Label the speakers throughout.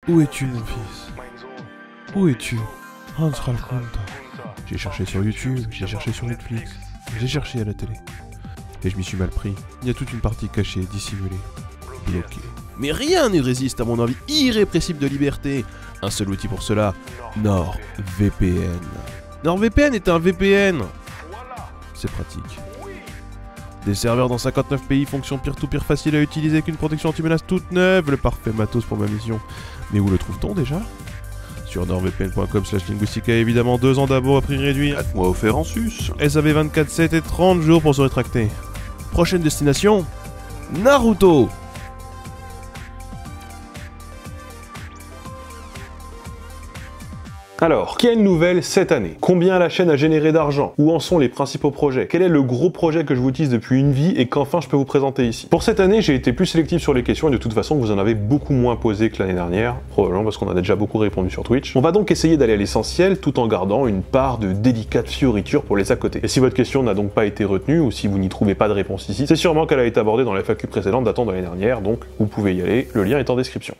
Speaker 1: Où es-tu, mon fils? Où es-tu? Hans Ralconta. J'ai cherché sur YouTube, j'ai cherché sur Netflix, j'ai cherché à la télé. Et je m'y suis mal pris. Il y a toute une partie cachée, dissimulée, bloquée. Mais rien ne résiste à mon envie irrépressible de liberté. Un seul outil pour cela, NordVPN. NordVPN est un VPN. C'est pratique. Des serveurs dans 59 pays, fonction peer-to-peer facile à utiliser avec une protection anti-menace toute neuve, le parfait matos pour ma mission. Mais où le trouve-t-on déjà? Sur nordvpn.com/linguistica, évidemment 2 ans d'abo à prix réduit, 4 mois offerts en sus, SAV 24/7 et 30 jours pour se rétracter. Prochaine destination, Naruto.
Speaker 2: Alors, quelle nouvelle cette année? Combien la chaîne a généré d'argent? Où en sont les principaux projets? Quel est le gros projet que je vous tease depuis une vie et qu'enfin je peux vous présenter ici? Pour cette année, j'ai été plus sélectif sur les questions et de toute façon, vous en avez beaucoup moins posé que l'année dernière, probablement parce qu'on a déjà beaucoup répondu sur Twitch. On va donc essayer d'aller à l'essentiel tout en gardant une part de délicate fioriture pour les à côté. Et si votre question n'a donc pas été retenue ou si vous n'y trouvez pas de réponse ici, c'est sûrement qu'elle a été abordée dans la FAQ précédente datant de l'année dernière, donc vous pouvez y aller, le lien est en description.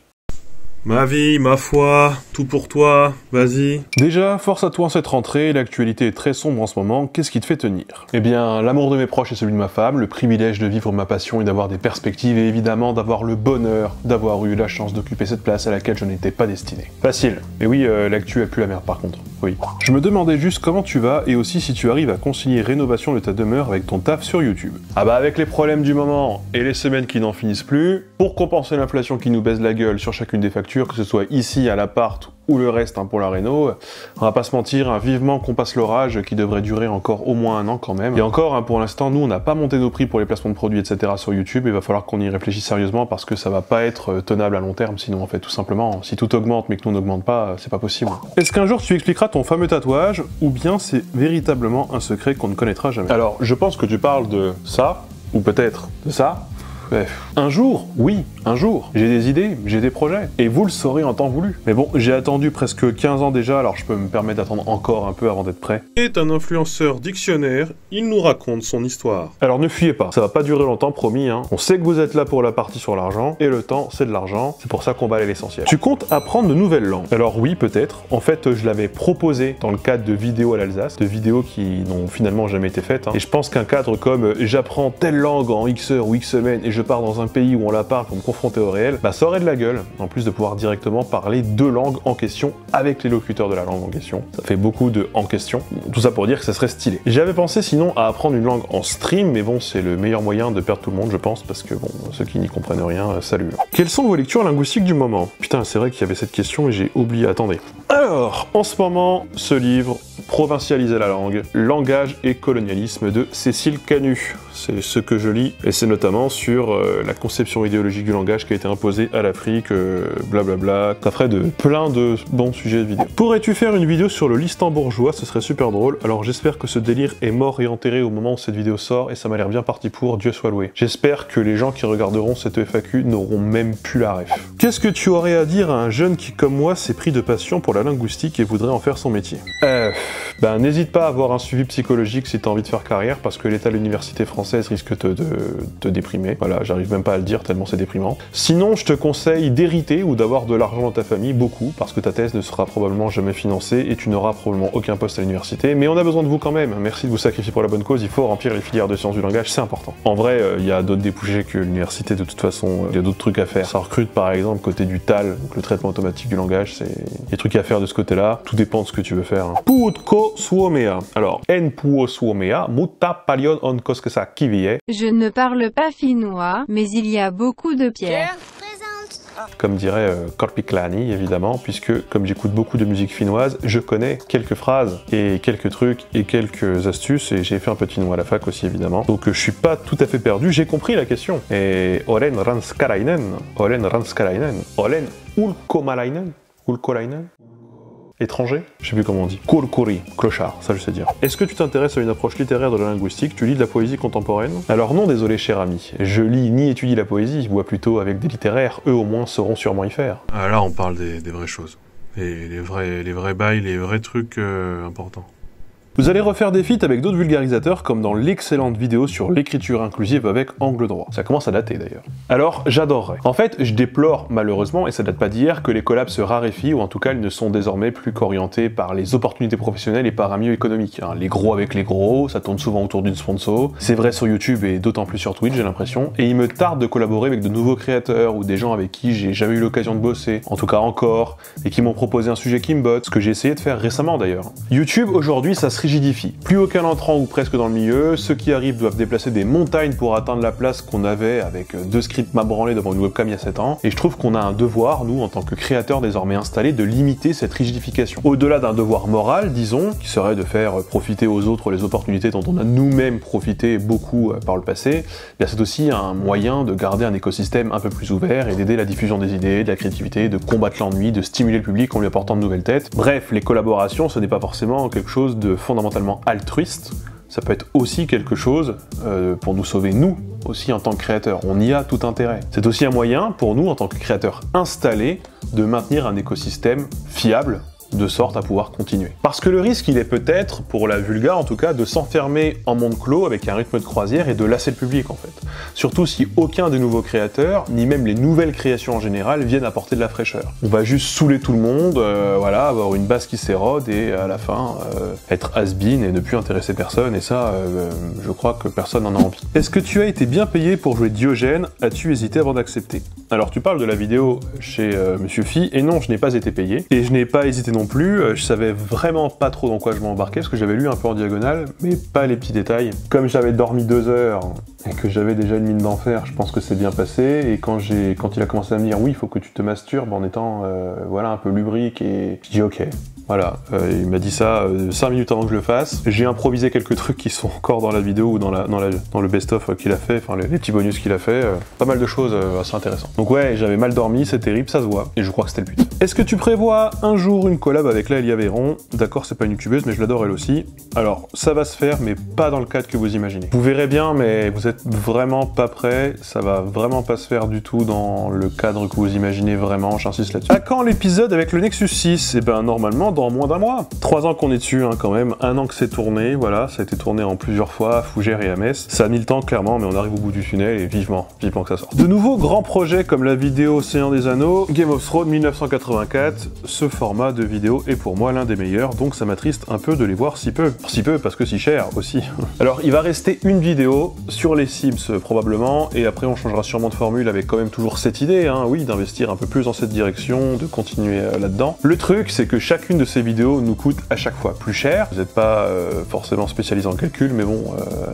Speaker 1: Ma vie, ma foi, tout pour toi, vas-y.
Speaker 2: Déjà, force à toi en cette rentrée, l'actualité est très sombre en ce moment, qu'est-ce qui te fait tenir? Eh bien, l'amour de mes proches et celui de ma femme, le privilège de vivre ma passion et d'avoir des perspectives, et évidemment d'avoir le bonheur d'avoir eu la chance d'occuper cette place à laquelle je n'étais pas destiné. Facile. Mais oui, l'actu a plus la merde par contre, oui. Je me demandais juste comment tu vas, et aussi si tu arrives à concilier rénovation de ta demeure avec ton taf sur YouTube. Ah bah avec les problèmes du moment, et les semaines qui n'en finissent plus, pour compenser l'inflation qui nous baise la gueule sur chacune des factures, que ce soit ici à l'appart ou le reste pour la réno, on va pas se mentir, vivement qu'on passe l'orage qui devrait durer encore au moins 1 an quand même. Et encore, pour l'instant, nous on n'a pas monté nos prix pour les placements de produits, etc. sur YouTube, et il va falloir qu'on y réfléchisse sérieusement parce que ça va pas être tenable à long terme, sinon en fait tout simplement, si tout augmente mais que nous n'augmente pas, c'est pas possible. Est-ce qu'un jour tu expliqueras ton fameux tatouage, ou bien c'est véritablement un secret qu'on ne connaîtra jamais? Alors, je pense que tu parles de ça, ou peut-être de ça. Bref. Un jour, oui, un jour, j'ai des idées, j'ai des projets, et vous le saurez en temps voulu. Mais bon, j'ai attendu presque 15 ans déjà, alors je peux me permettre d'attendre encore un peu avant d'être prêt.
Speaker 1: Est un influenceur dictionnaire, il nous raconte son histoire.
Speaker 2: Alors ne fuyez pas, ça va pas durer longtemps, promis, hein. On sait que vous êtes là pour la partie sur l'argent, et le temps, c'est de l'argent, c'est pour ça qu'on va aller à l'essentiel. Tu comptes apprendre de nouvelles langues? Alors oui, peut-être. En fait, je l'avais proposé dans le cadre de vidéos à l'Alsace, de vidéos qui n'ont finalement jamais été faites, hein. Et je pense qu'un cadre comme j'apprends telle langue en X heures ou X semaines, et je pars dans un pays où on la parle pour me confronter au réel, bah ça aurait de la gueule, en plus de pouvoir directement parler de langues en question avec les locuteurs de la langue en question. Ça fait beaucoup de en question, tout ça pour dire que ça serait stylé. J'avais pensé sinon à apprendre une langue en stream, mais bon, c'est le meilleur moyen de perdre tout le monde, je pense, parce que bon, ceux qui n'y comprennent rien, salut. Quelles sont vos lectures linguistiques du moment? Putain, c'est vrai qu'il y avait cette question et j'ai oublié, attendez. Alors, en ce moment, ce livre, Provincialiser la langue, langage et colonialisme de Cécile Canu. C'est ce que je lis, et c'est notamment sur la conception idéologique du langage qui a été imposée à l'Afrique, blablabla. Ça ferait de plein de bons sujets de vidéo. Pourrais-tu faire une vidéo sur le listembourgeois? Ce serait super drôle. Alors j'espère que ce délire est mort et enterré au moment où cette vidéo sort, et ça m'a l'air bien parti pour, Dieu soit loué. J'espère que les gens qui regarderont cette FAQ n'auront même plus la ref. Qu'est-ce que tu aurais à dire à un jeune qui, comme moi, s'est pris de passion pour la linguistique et voudrait en faire son métier? Ben n'hésite pas à avoir un suivi psychologique si t'as envie de faire carrière, parce que l'état de l'université française risque de te déprimer. Voilà, j'arrive même pas à le dire tellement c'est déprimant. Sinon, je te conseille d'hériter ou d'avoir de l'argent dans ta famille, beaucoup, parce que ta thèse ne sera probablement jamais financée et tu n'auras probablement aucun poste à l'université, mais on a besoin de vous quand même. Merci de vous sacrifier pour la bonne cause, il faut remplir les filières de sciences du langage, c'est important. En vrai, il y a d'autres débouchés que l'université de toute façon, il y a d'autres trucs à faire. Ça recrute par exemple côté du TAL, donc le traitement automatique du langage, c'est des trucs à faire de ce côté-là, tout dépend de ce que tu veux faire. Puutko suomea. Alors, en puo suomea, mutta paljon on koskesa kiviä.
Speaker 3: Je ne parle pas finnois, mais il y a beaucoup de pierres.
Speaker 2: Comme dirait Korpiklani, évidemment, puisque comme j'écoute beaucoup de musique finnoise, je connais quelques phrases et quelques trucs et quelques astuces, et j'ai fait un peu de finnois à la fac aussi, évidemment. Donc je suis pas tout à fait perdu, j'ai compris la question. Et olen ranskarainen, olen ulkomalainen, étranger? Je sais plus comment on dit. Kurkuri, clochard, ça je sais dire. Est-ce que tu t'intéresses à une approche littéraire de la linguistique? Tu lis de la poésie contemporaine? Alors non, désolé cher ami, je lis ni étudie la poésie, je vois plutôt avec des littéraires, eux au moins sauront sûrement y faire.
Speaker 1: Ah là on parle des vraies choses. Les vrais bails, les vrais trucs importants.
Speaker 2: Vous allez refaire des feats avec d'autres vulgarisateurs comme dans l'excellente vidéo sur l'écriture inclusive avec Angle Droit. Ça commence à dater d'ailleurs. Alors j'adorerais. En fait, je déplore malheureusement, et ça date pas d'hier, que les collabs se raréfient ou en tout cas ils ne sont désormais plus qu'orientés par les opportunités professionnelles et par un milieu économique. Les gros avec les gros, ça tourne souvent autour d'une sponsor. C'est vrai sur YouTube et d'autant plus sur Twitch j'ai l'impression. Et il me tarde de collaborer avec de nouveaux créateurs ou des gens avec qui j'ai jamais eu l'occasion de bosser, en tout cas encore, et qui m'ont proposé un sujet qui me botte, ce que j'ai essayé de faire récemment d'ailleurs. YouTube aujourd'hui ça se rigidifie. Plus aucun entrant ou presque dans le milieu, ceux qui arrivent doivent déplacer des montagnes pour atteindre la place qu'on avait avec 2 scripts mal branlés devant une webcam il y a 7 ans, et je trouve qu'on a un devoir, nous en tant que créateurs désormais installés, de limiter cette rigidification. Au-delà d'un devoir moral, disons, qui serait de faire profiter aux autres les opportunités dont on a nous-mêmes profité beaucoup par le passé, c'est aussi un moyen de garder un écosystème un peu plus ouvert et d'aider la diffusion des idées, de la créativité, de combattre l'ennui, de stimuler le public en lui apportant de nouvelles têtes. Bref, les collaborations, ce n'est pas forcément quelque chose de fondamentalement altruiste, ça peut être aussi quelque chose pour nous sauver nous, aussi en tant que créateurs. On y a tout intérêt. C'est aussi un moyen pour nous, en tant que créateurs installés, de maintenir un écosystème fiable, de sorte à pouvoir continuer. Parce que le risque, il est peut-être, pour la vulga en tout cas, de s'enfermer en monde clos avec un rythme de croisière et de lasser le public en fait. Surtout si aucun des nouveaux créateurs, ni même les nouvelles créations en général, viennent apporter de la fraîcheur. On va juste saouler tout le monde, voilà, avoir une base qui s'érode et à la fin être has-been et ne plus intéresser personne, et ça, je crois que personne n'en a envie. Est-ce que tu as été bien payé pour jouer Diogène? As-tu hésité avant d'accepter? Alors tu parles de la vidéo chez Monsieur Phi, et non, je n'ai pas été payé, et je n'ai pas hésité non plus, je savais vraiment pas trop dans quoi je m'embarquais, parce que j'avais lu un peu en diagonale, mais pas les petits détails. Comme j'avais dormi 2 heures, et que j'avais déjà une mine d'enfer, je pense que c'est bien passé, et quand il a commencé à me dire oui, il faut que tu te masturbes en étant voilà, un peu lubrique, et je dis ok. Voilà, il m'a dit ça 5 minutes avant que je le fasse. J'ai improvisé quelques trucs qui sont encore dans la vidéo ou dans le best-of qu'il a fait, enfin les petits bonus qu'il a fait, pas mal de choses assez intéressantes. Donc ouais, j'avais mal dormi, c'est terrible, ça se voit, et je crois que c'était le but. Est-ce que tu prévois un jour une collab avec Laëlia Véron? D'accord, c'est pas une youtubeuse, mais je l'adore elle aussi. Alors, ça va se faire, mais pas dans le cadre que vous imaginez. Vous verrez bien, mais vous êtes vraiment pas prêts, ça va vraiment pas se faire du tout dans le cadre que vous imaginez vraiment, j'insiste là-dessus. À quand l'épisode avec le Nexus 6? Eh ben normalement, dans moins d'un mois. 3 ans qu'on est dessus, hein, quand même. 1 an que c'est tourné, voilà, ça a été tourné en plusieurs fois à Fougères et à Metz. Ça a mis le temps, clairement, mais on arrive au bout du tunnel et vivement que ça sorte. De nouveaux grands projets comme la vidéo Seigneur des Anneaux, Game of Thrones 1984, ce format de vidéo est pour moi l'un des meilleurs, donc ça m'attriste un peu de les voir si peu. Si peu parce que si cher aussi. Alors il va rester une vidéo sur les Sims probablement, et après on changera sûrement de formule avec quand même toujours cette idée, hein, oui, d'investir un peu plus dans cette direction, de continuer là-dedans. Le truc c'est que chacune de ces vidéos nous coûte à chaque fois plus cher. Vous n'êtes pas forcément spécialisé en calcul, mais bon,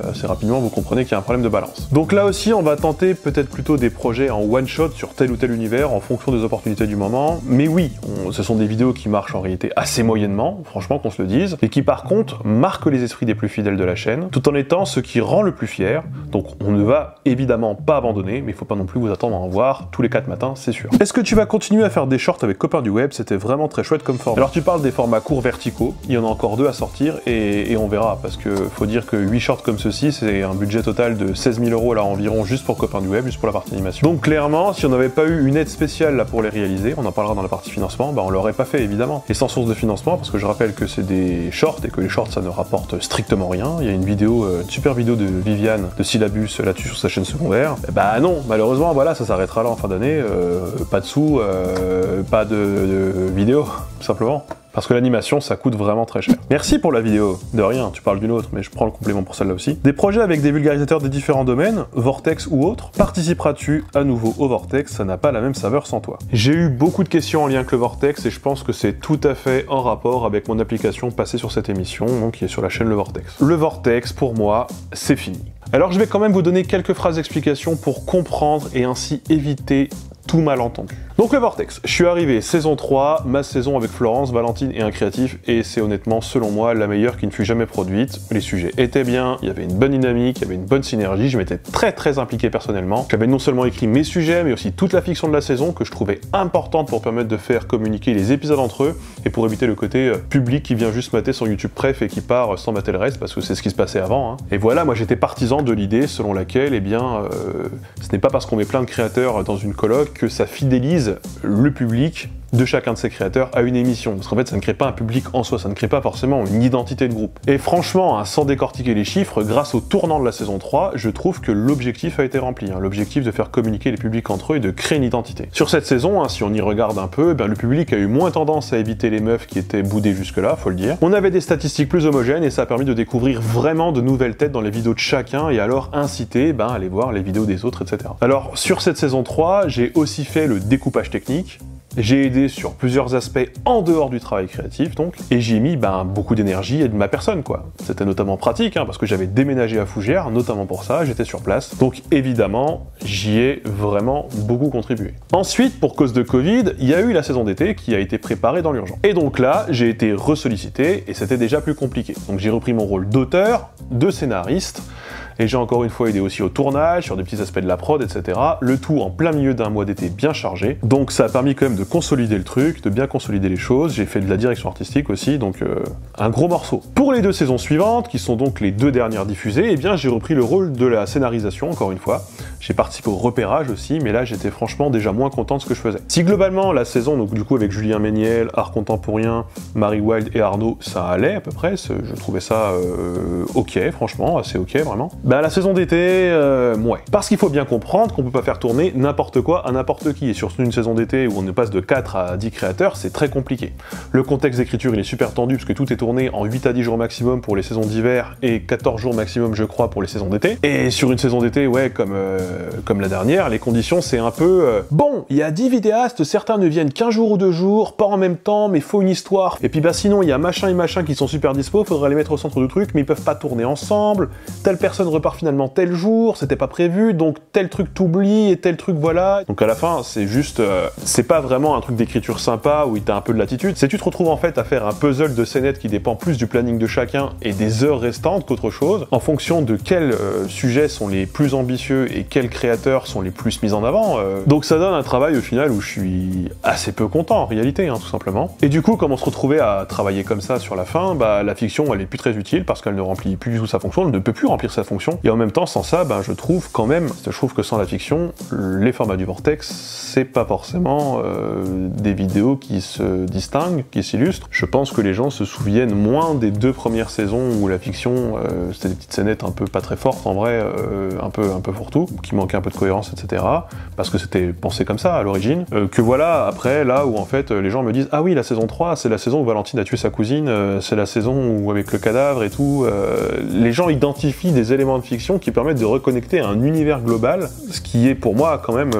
Speaker 2: assez rapidement vous comprenez qu'il y a un problème de balance. Donc là aussi on va tenter peut-être plutôt des projets en one shot sur tel ou tel univers en fonction des opportunités du moment, mais oui, ce sont des vidéos qui marchent en réalité assez moyennement, franchement qu'on se le dise, et qui par contre marquent les esprits des plus fidèles de la chaîne, tout en étant ce qui rend le plus fier. Donc on ne va évidemment pas abandonner, mais il faut pas non plus vous attendre à en voir tous les 4 matins, c'est sûr. Est-ce que tu vas continuer à faire des shorts avec copains du web? C'était vraiment très chouette comme format. Alors tu parles des formats courts verticaux, il y en a encore 2 à sortir, et on verra, parce que faut dire que 8 shorts comme ceci, c'est un budget total de 16 000 € là environ, juste pour copains du web, juste pour la partie animation. Donc clairement, si on n'avait pas eu une aide spéciale là pour les réaliser, on en parlera dans la partie financement, bah on l'aurait pas fait évidemment. Et sans source de financement, parce que je rappelle que c'est des shorts, et que les shorts ça ne rapporte strictement rien. Il y a une vidéo, une super vidéo de Viviane de Syllabus là-dessus sur sa chaîne secondaire. Bah non, malheureusement, voilà, ça s'arrêtera là en fin d'année, pas de sous, pas de vidéo, tout simplement. Parce que l'animation, ça coûte vraiment très cher. Merci pour la vidéo. De rien, tu parles d'une autre, mais je prends le complément pour celle-là aussi. Des projets avec des vulgarisateurs des différents domaines, Vortex ou autres. Participeras-tu à nouveau au Vortex? Ça n'a pas la même saveur sans toi. J'ai eu beaucoup de questions en lien avec le Vortex, et je pense que c'est tout à fait en rapport avec mon application passée sur cette émission, donc qui est sur la chaîne Le Vortex. Le Vortex, pour moi, c'est fini. Alors je vais quand même vous donner quelques phrases d'explication pour comprendre et ainsi éviter tout malentendu. Donc le Vortex, je suis arrivé saison 3, ma saison avec Florence, Valentine et un créatif, et c'est honnêtement, selon moi, la meilleure qui ne fut jamais produite. Les sujets étaient bien, il y avait une bonne dynamique, il y avait une bonne synergie, je m'étais très impliqué personnellement. J'avais non seulement écrit mes sujets, mais aussi toute la fiction de la saison que je trouvais importante pour permettre de faire communiquer les épisodes entre eux, et pour éviter le côté public qui vient juste mater sur YouTube Pref et qui part sans mater le reste, parce que c'est ce qui se passait avant. Hein. Et voilà, moi j'étais partisan de l'idée selon laquelle, eh bien, ce n'est pas parce qu'on met plein de créateurs dans une coloc que ça fidélise le public de chacun de ces créateurs à une émission. Parce qu'en fait, ça ne crée pas un public en soi, ça ne crée pas forcément une identité de groupe. Et franchement, hein, sans décortiquer les chiffres, grâce au tournant de la saison 3, je trouve que l'objectif a été rempli. Hein, l'objectif de faire communiquer les publics entre eux et de créer une identité. Sur cette saison, hein, si on y regarde un peu, le public a eu moins tendance à éviter les meufs qui étaient boudées jusque-là, faut le dire. On avait des statistiques plus homogènes et ça a permis de découvrir vraiment de nouvelles têtes dans les vidéos de chacun et alors inciter à aller voir les vidéos des autres, etc. Alors, sur cette saison 3, j'ai aussi fait le découpage technique. J'ai aidé sur plusieurs aspects en dehors du travail créatif, donc, et j'y ai mis beaucoup d'énergie et de ma personne, quoi. C'était notamment pratique, hein, parce que j'avais déménagé à Fougères, notamment pour ça, j'étais sur place, donc évidemment, j'y ai vraiment beaucoup contribué. Ensuite, pour cause de Covid, il y a eu la saison d'été qui a été préparée dans l'urgence. Et donc là, j'ai été ressollicité, et c'était déjà plus compliqué. Donc j'ai repris mon rôle d'auteur, de scénariste, et j'ai encore une fois aidé aussi au tournage, sur des petits aspects de la prod, etc. Le tout en plein milieu d'un mois d'été bien chargé. Donc ça a permis quand même de consolider le truc, de bien consolider les choses. J'ai fait de la direction artistique aussi, donc un gros morceau. Pour les 2 saisons suivantes, qui sont donc les 2 dernières diffusées, eh bien j'ai repris le rôle de la scénarisation, encore une fois. J'ai participé au repérage aussi, mais là j'étais franchement déjà moins content de ce que je faisais. Si globalement la saison, donc du coup avec Julien Méniel, Art Contemporain, Marie Wild et Arnaud, ça allait à peu près, je trouvais ça ok, franchement, assez ok vraiment. La saison d'été, ouais. Parce qu'il faut bien comprendre qu'on peut pas faire tourner n'importe quoi à n'importe qui, et sur une saison d'été où on ne passe de 4 à 10 créateurs, c'est très compliqué. Le contexte d'écriture il est super tendu, parce que tout est tourné en 8 à 10 jours maximum pour les saisons d'hiver, et 14 jours maximum je crois pour les saisons d'été. Et sur une saison d'été, ouais, comme la dernière, les conditions c'est un peu... bon, il y a 10 vidéastes, certains ne viennent qu'un jour ou 2 jours, pas en même temps, mais faut une histoire. Et puis sinon il y a machin et machin qui sont super dispo, faudrait les mettre au centre du truc, mais ils peuvent pas tourner ensemble, telle personne repart finalement tel jour, c'était pas prévu, donc tel truc t'oublie et tel truc voilà. Donc à la fin, c'est juste... c'est pas vraiment un truc d'écriture sympa où t'as un peu de latitude, c'est tu te retrouves en fait à faire un puzzle de scénettes qui dépend plus du planning de chacun et des heures restantes qu'autre chose, en fonction de quels sujets sont les plus ambitieux et quels créateurs sont les plus mis en avant. Donc ça donne un travail au final où je suis assez peu content en réalité, hein, tout simplement. Et du coup, comme on se retrouvait à travailler comme ça sur la fin, la fiction elle est plus très utile parce qu'elle ne remplit plus du tout sa fonction, elle ne peut plus remplir sa fonction, et en même temps sans ça, je trouve quand même, que sans la fiction, les formats du Vortex, c'est pas forcément des vidéos qui se distinguent, qui s'illustrent. Je pense que les gens se souviennent moins des 2 premières saisons où la fiction, c'était des petites scénettes un peu pas très fortes en vrai, un peu fourre-tout, qui manquaient un peu de cohérence, etc. Parce que c'était pensé comme ça à l'origine. Que voilà, après, là où en fait les gens me disent « Ah oui, la saison 3, c'est la saison où Valentine a tué sa cousine, c'est la saison où avec le cadavre et tout... les gens identifient des éléments de fiction qui permettent de reconnecter à un univers global, ce qui est pour moi quand même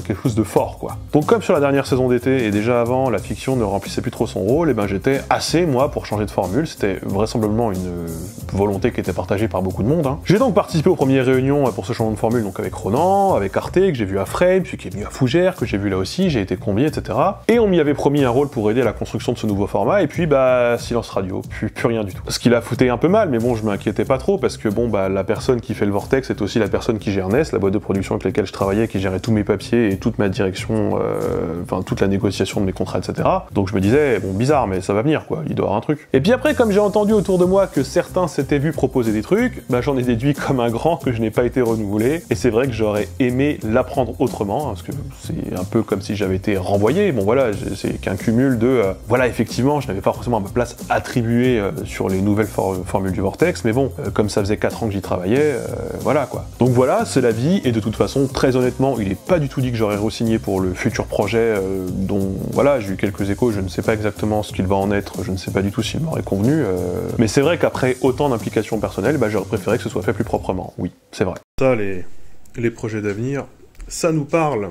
Speaker 2: quelque chose de fort, quoi. Donc comme sur la dernière saison d'été et déjà avant, la fiction ne remplissait plus trop son rôle, et j'étais assez, moi, pour changer de formule. C'était vraisemblablement une volonté qui était partagée par beaucoup de monde, hein. J'ai donc participé aux premières réunions pour ce changement de formule, donc avec Ronan, avec Arte, que j'ai vu à Frame, puis qui est venu à Fougères, que j'ai vu là aussi, j'ai été convié, etc. Et on m'y avait promis un rôle pour aider à la construction de ce nouveau format, et puis silence radio, plus rien du tout. Ce qui l'a fouté un peu mal, mais bon, je m'inquiétais pas trop, parce que la personne qui fait le Vortex est aussi la personne qui gère Ness, la boîte de production avec laquelle je travaillais, qui gérait tous mes papiers et toute ma direction, toute la négociation de mes contrats, etc. Donc je me disais, bon, bizarre, mais ça va venir, quoi, il doit y avoir un truc. Et puis après, comme j'ai entendu autour de moi que certains s'étaient vus proposer des trucs, j'en ai déduit comme un grand que je n'ai pas été renouvelé, et c'est vrai que j'aurais aimé l'apprendre autrement, parce que c'est un peu comme si j'avais été renvoyé. Bon voilà, c'est qu'un cumul de... effectivement, je n'avais pas forcément ma place attribuée sur les nouvelles formules du Vortex, mais bon, comme ça faisait 4 ans que j'y travaillais, voilà quoi. Donc voilà, c'est la vie, et de toute façon, très honnêtement, il n'est pas du tout dit que j'aurais re-signé pour le futur projet dont, voilà, j'ai eu quelques échos, je ne sais pas exactement ce qu'il va en être, je ne sais pas du tout s'il m'aurait convenu, mais c'est vrai qu'après autant d'implications personnelles, j'aurais préféré que ce soit fait plus proprement, oui, c'est vrai. Ça, les projets d'avenir... ça nous parle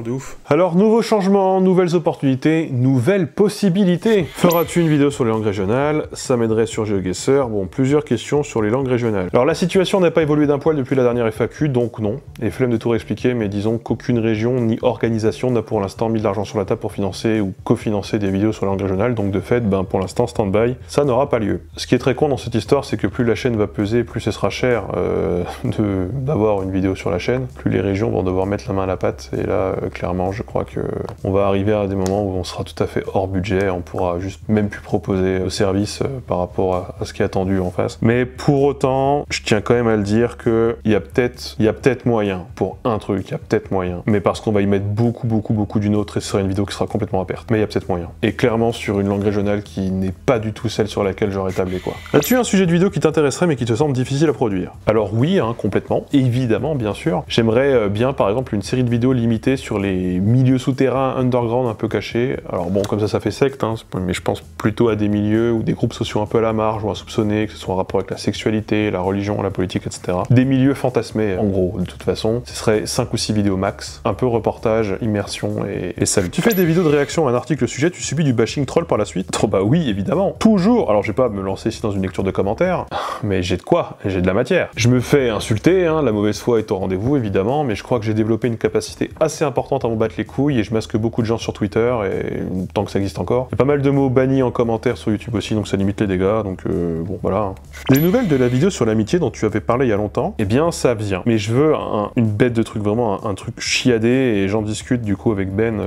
Speaker 2: de ouf. Alors, nouveaux changements, nouvelles opportunités, nouvelles possibilités. Feras-tu une vidéo sur les langues régionales? Ça m'aiderait sur GeoGuessr. Bon, plusieurs questions sur les langues régionales. Alors, la situation n'a pas évolué d'un poil depuis la dernière FAQ, donc non. Et flemme de tout réexpliquer, mais disons qu'aucune région ni organisation n'a pour l'instant mis de l'argent sur la table pour financer ou cofinancer des vidéos sur les langues régionales, donc de fait, pour l'instant, stand-by, ça n'aura pas lieu. Ce qui est très con dans cette histoire, c'est que plus la chaîne va peser, plus ce sera cher d'avoir une vidéo sur la chaîne, plus les régions vont devoir mettre la main à la pâte, et là, clairement, je crois que on va arriver à des moments où on sera tout à fait hors budget, on pourra juste même plus proposer au service par rapport à ce qui est attendu en face. Mais pour autant, je tiens quand même à le dire que il y a peut-être moyen pour un truc, il y a peut-être moyen. Mais parce qu'on va y mettre beaucoup d'une autre et ce sera une vidéo qui sera complètement à perte. Mais il y a peut-être moyen. Et clairement sur une langue régionale qui n'est pas du tout celle sur laquelle j'aurais tablé quoi. As-tu un sujet de vidéo qui t'intéresserait mais qui te semble difficile à produire? Alors oui, hein, complètement, évidemment, bien sûr. J'aimerais bien par exemple une série de vidéos limitées sur les milieux souterrains, underground un peu cachés. Alors bon, comme ça fait secte, hein, mais je pense plutôt à des milieux ou des groupes sociaux un peu à la marge ou insoupçonnés, que ce soit en rapport avec la sexualité, la religion, la politique, etc. Des milieux fantasmés, en gros, de toute façon. Ce serait 5 ou 6 vidéos max, un peu reportage, immersion et salut. Tu fais des vidéos de réaction à un article sujet, tu subis du bashing troll par la suite? Oh bah oui, évidemment, toujours. Alors je vais pas me lancer ici dans une lecture de commentaires, mais j'ai de quoi, j'ai de la matière. Je me fais insulter, hein, la mauvaise foi est au rendez-vous évidemment, mais je crois que j'ai développé une capacité assez importante à m'en battre les couilles et je masque beaucoup de gens sur Twitter et tant que ça existe encore. Il y a pas mal de mots bannis en commentaire sur YouTube aussi, donc ça limite les dégâts, donc bon voilà. Les nouvelles de la vidéo sur l'amitié dont tu avais parlé il y a longtemps, eh bien ça vient. Mais je veux une bête de truc, vraiment un truc chiadé et j'en discute du coup avec Ben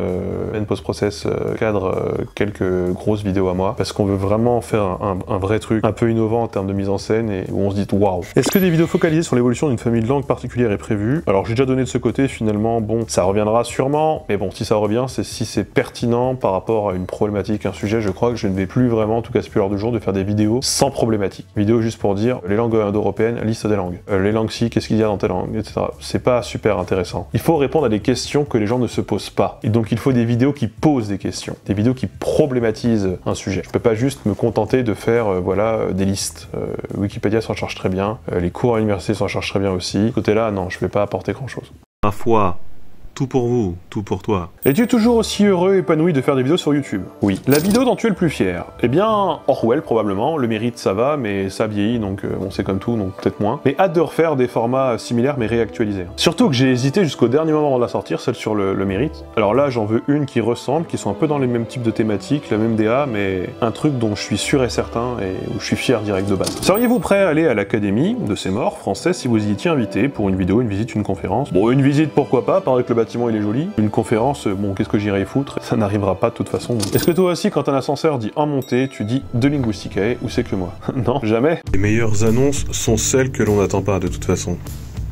Speaker 2: Post-Process cadre quelques grosses vidéos à moi, parce qu'on veut vraiment faire un vrai truc un peu innovant en termes de mise en scène et où on se dit waouh. Est-ce que des vidéos focalisées sur l'évolution d'une famille de langue particulière est prévue? Alors j'ai déjà donné de ce côté, finalement bon, ça reviendra sûrement, mais bon, si ça revient, c'est si c'est pertinent par rapport à une problématique, un sujet, je crois que je ne vais plus vraiment, en tout cas c'est plus l'heure du jour, de faire des vidéos sans problématique. Vidéo juste pour dire les langues indo-européennes, liste des langues. Les langues si, qu'est-ce qu'il y a dans telle langue, etc. C'est pas super intéressant. Il faut répondre à des questions que les gens ne se posent pas. Et donc il faut des vidéos qui posent des questions, des vidéos qui problématisent un sujet. Je peux pas juste me contenter de faire voilà, des listes. Wikipédia s'en charge très bien, les cours à l'université s'en chargent très bien aussi. Côté-là, non, je vais pas apporter grand-chose.
Speaker 1: Ma foi, tout pour vous, tout pour toi.
Speaker 2: Es-tu toujours aussi heureux et épanoui de faire des vidéos sur YouTube? Oui. La vidéo dont tu es le plus fier? Eh bien, Orwell probablement, le mérite ça va, mais ça vieillit, donc bon c'est comme tout, donc peut-être moins. Mais hâte de refaire des formats similaires mais réactualisés. Surtout que j'ai hésité jusqu'au dernier moment avant de la sortir, celle sur le mérite. Alors là j'en veux une qui ressemble, qui sont un peu dans les mêmes types de thématiques, la même DA, mais un truc dont je suis sûr et certain et où je suis fier direct de base. Seriez-vous prêt à aller à l'Académie de ces morts français si vous y étiez invité pour une vidéo, une visite, une conférence? Bon, une visite pourquoi pas, paraît que le bâtiment il est joli. Une conférence, bon qu'est-ce que j'irai y foutre? Ça n'arrivera pas de toute façon. Est-ce que toi aussi quand un ascenseur dit en montée, tu dis de Linguisticae ou c'est que moi? Non, jamais.
Speaker 1: Les meilleures annonces sont celles que l'on n'attend pas de toute façon.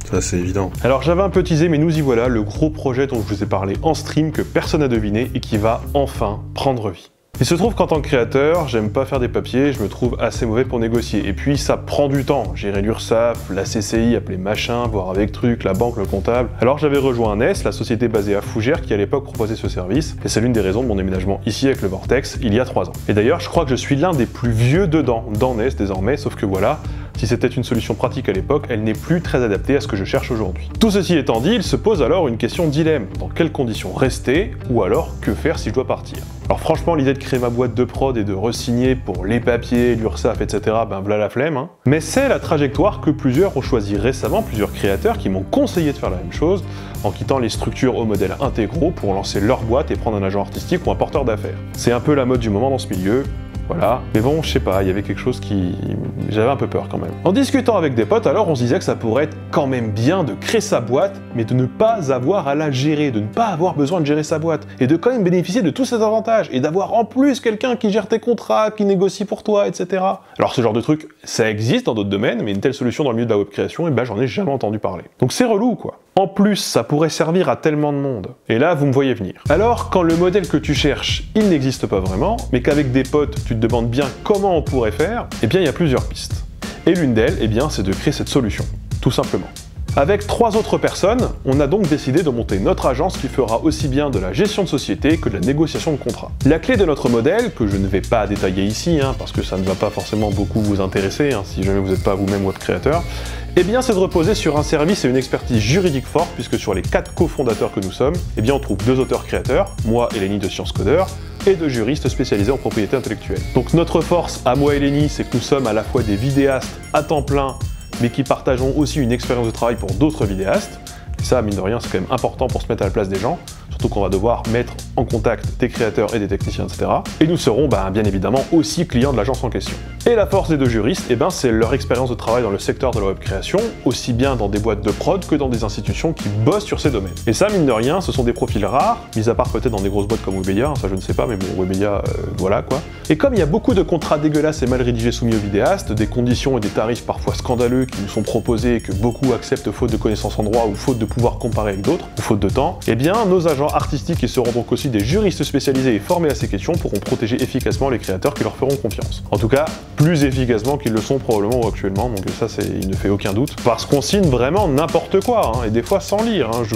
Speaker 1: Ça c'est évident.
Speaker 2: Alors j'avais un peu teasé mais nous y voilà, le gros projet dont je vous ai parlé en stream que personne n'a deviné et qui va enfin prendre vie. Il se trouve qu'en tant que créateur, j'aime pas faire des papiers, je me trouve assez mauvais pour négocier. Et puis ça prend du temps, gérer l'URSSAF, la CCI, appeler machin, voir avec truc, la banque, le comptable. Alors j'avais rejoint NES, la société basée à Fougères qui à l'époque proposait ce service, et c'est l'une des raisons de mon déménagement ici avec le Vortex, il y a 3 ans. Et d'ailleurs, je crois que je suis l'un des plus vieux dedans, dans NES désormais, sauf que voilà, si c'était une solution pratique à l'époque, elle n'est plus très adaptée à ce que je cherche aujourd'hui. Tout ceci étant dit, il se pose alors une question dilemme. Dans quelles conditions rester, ou alors que faire si je dois partir? Alors franchement, l'idée de créer ma boîte de prod et de re-signer pour les papiers, l'URSSAF, etc., ben voilà la flemme, hein. Mais c'est la trajectoire que plusieurs ont choisi récemment, plusieurs créateurs qui m'ont conseillé de faire la même chose, en quittant les structures au modèle intégraux pour lancer leur boîte et prendre un agent artistique ou un porteur d'affaires. C'est un peu la mode du moment dans ce milieu. Voilà. Mais bon, je sais pas, il y avait quelque chose qui... J'avais un peu peur quand même. En discutant avec des potes, alors on se disait que ça pourrait être quand même bien de créer sa boîte, mais de ne pas avoir à la gérer, de ne pas avoir besoin de gérer sa boîte, et de quand même bénéficier de tous ces avantages, et d'avoir en plus quelqu'un qui gère tes contrats, qui négocie pour toi, etc. Alors ce genre de truc, ça existe dans d'autres domaines, mais une telle solution dans le milieu de la web création, eh ben j'en ai jamais entendu parler. Donc c'est relou quoi. En plus, ça pourrait servir à tellement de monde. Et là, vous me voyez venir. Alors, quand le modèle que tu cherches, il n'existe pas vraiment, mais qu'avec des potes, tu te demandes bien comment on pourrait faire, eh bien, il y a plusieurs pistes. Et l'une d'elles, eh bien, c'est de créer cette solution. Tout simplement. Avec 3 autres personnes, on a donc décidé de monter notre agence qui fera aussi bien de la gestion de société que de la négociation de contrats. La clé de notre modèle, que je ne vais pas détailler ici, parce que ça ne va pas forcément beaucoup vous intéresser, si jamais vous n'êtes pas vous-même web créateur, eh bien c'est de reposer sur un service et une expertise juridique forte, puisque sur les 4 cofondateurs que nous sommes, eh bien on trouve 2 auteurs créateurs, moi et Lenny de Science Codeur, et 2 juristes spécialisés en propriété intellectuelle. Donc notre force, à moi et Lenny, c'est que nous sommes à la fois des vidéastes à temps plein, mais qui partageons aussi une expérience de travail pour d'autres vidéastes. Et ça, mine de rien, c'est quand même important pour se mettre à la place des gens, surtout qu'on va devoir mettre en contact des créateurs et des techniciens, etc. Et nous serons bien évidemment aussi clients de l'agence en question. Et la force des deux juristes, eh ben, c'est leur expérience de travail dans le secteur de la web création, aussi bien dans des boîtes de prod que dans des institutions qui bossent sur ces domaines. Et ça, mine de rien, ce sont des profils rares, mis à part peut-être dans des grosses boîtes comme Webedia, ça je ne sais pas, mais bon, Webedia, voilà quoi. Et comme il y a beaucoup de contrats dégueulasses et mal rédigés soumis aux vidéastes, des conditions et des tarifs parfois scandaleux qui nous sont proposés et que beaucoup acceptent faute de connaissances en droit ou faute de pouvoir comparer avec d'autres, ou faute de temps, eh bien, nos agents artistiques, qui seront donc aussi des juristes spécialisés et formés à ces questions, pourront protéger efficacement les créateurs qui leur feront confiance. En tout cas, plus efficacement qu'ils le sont probablement actuellement, donc ça, il ne fait aucun doute. Parce qu'on signe vraiment n'importe quoi, hein, et des fois sans lire, hein, je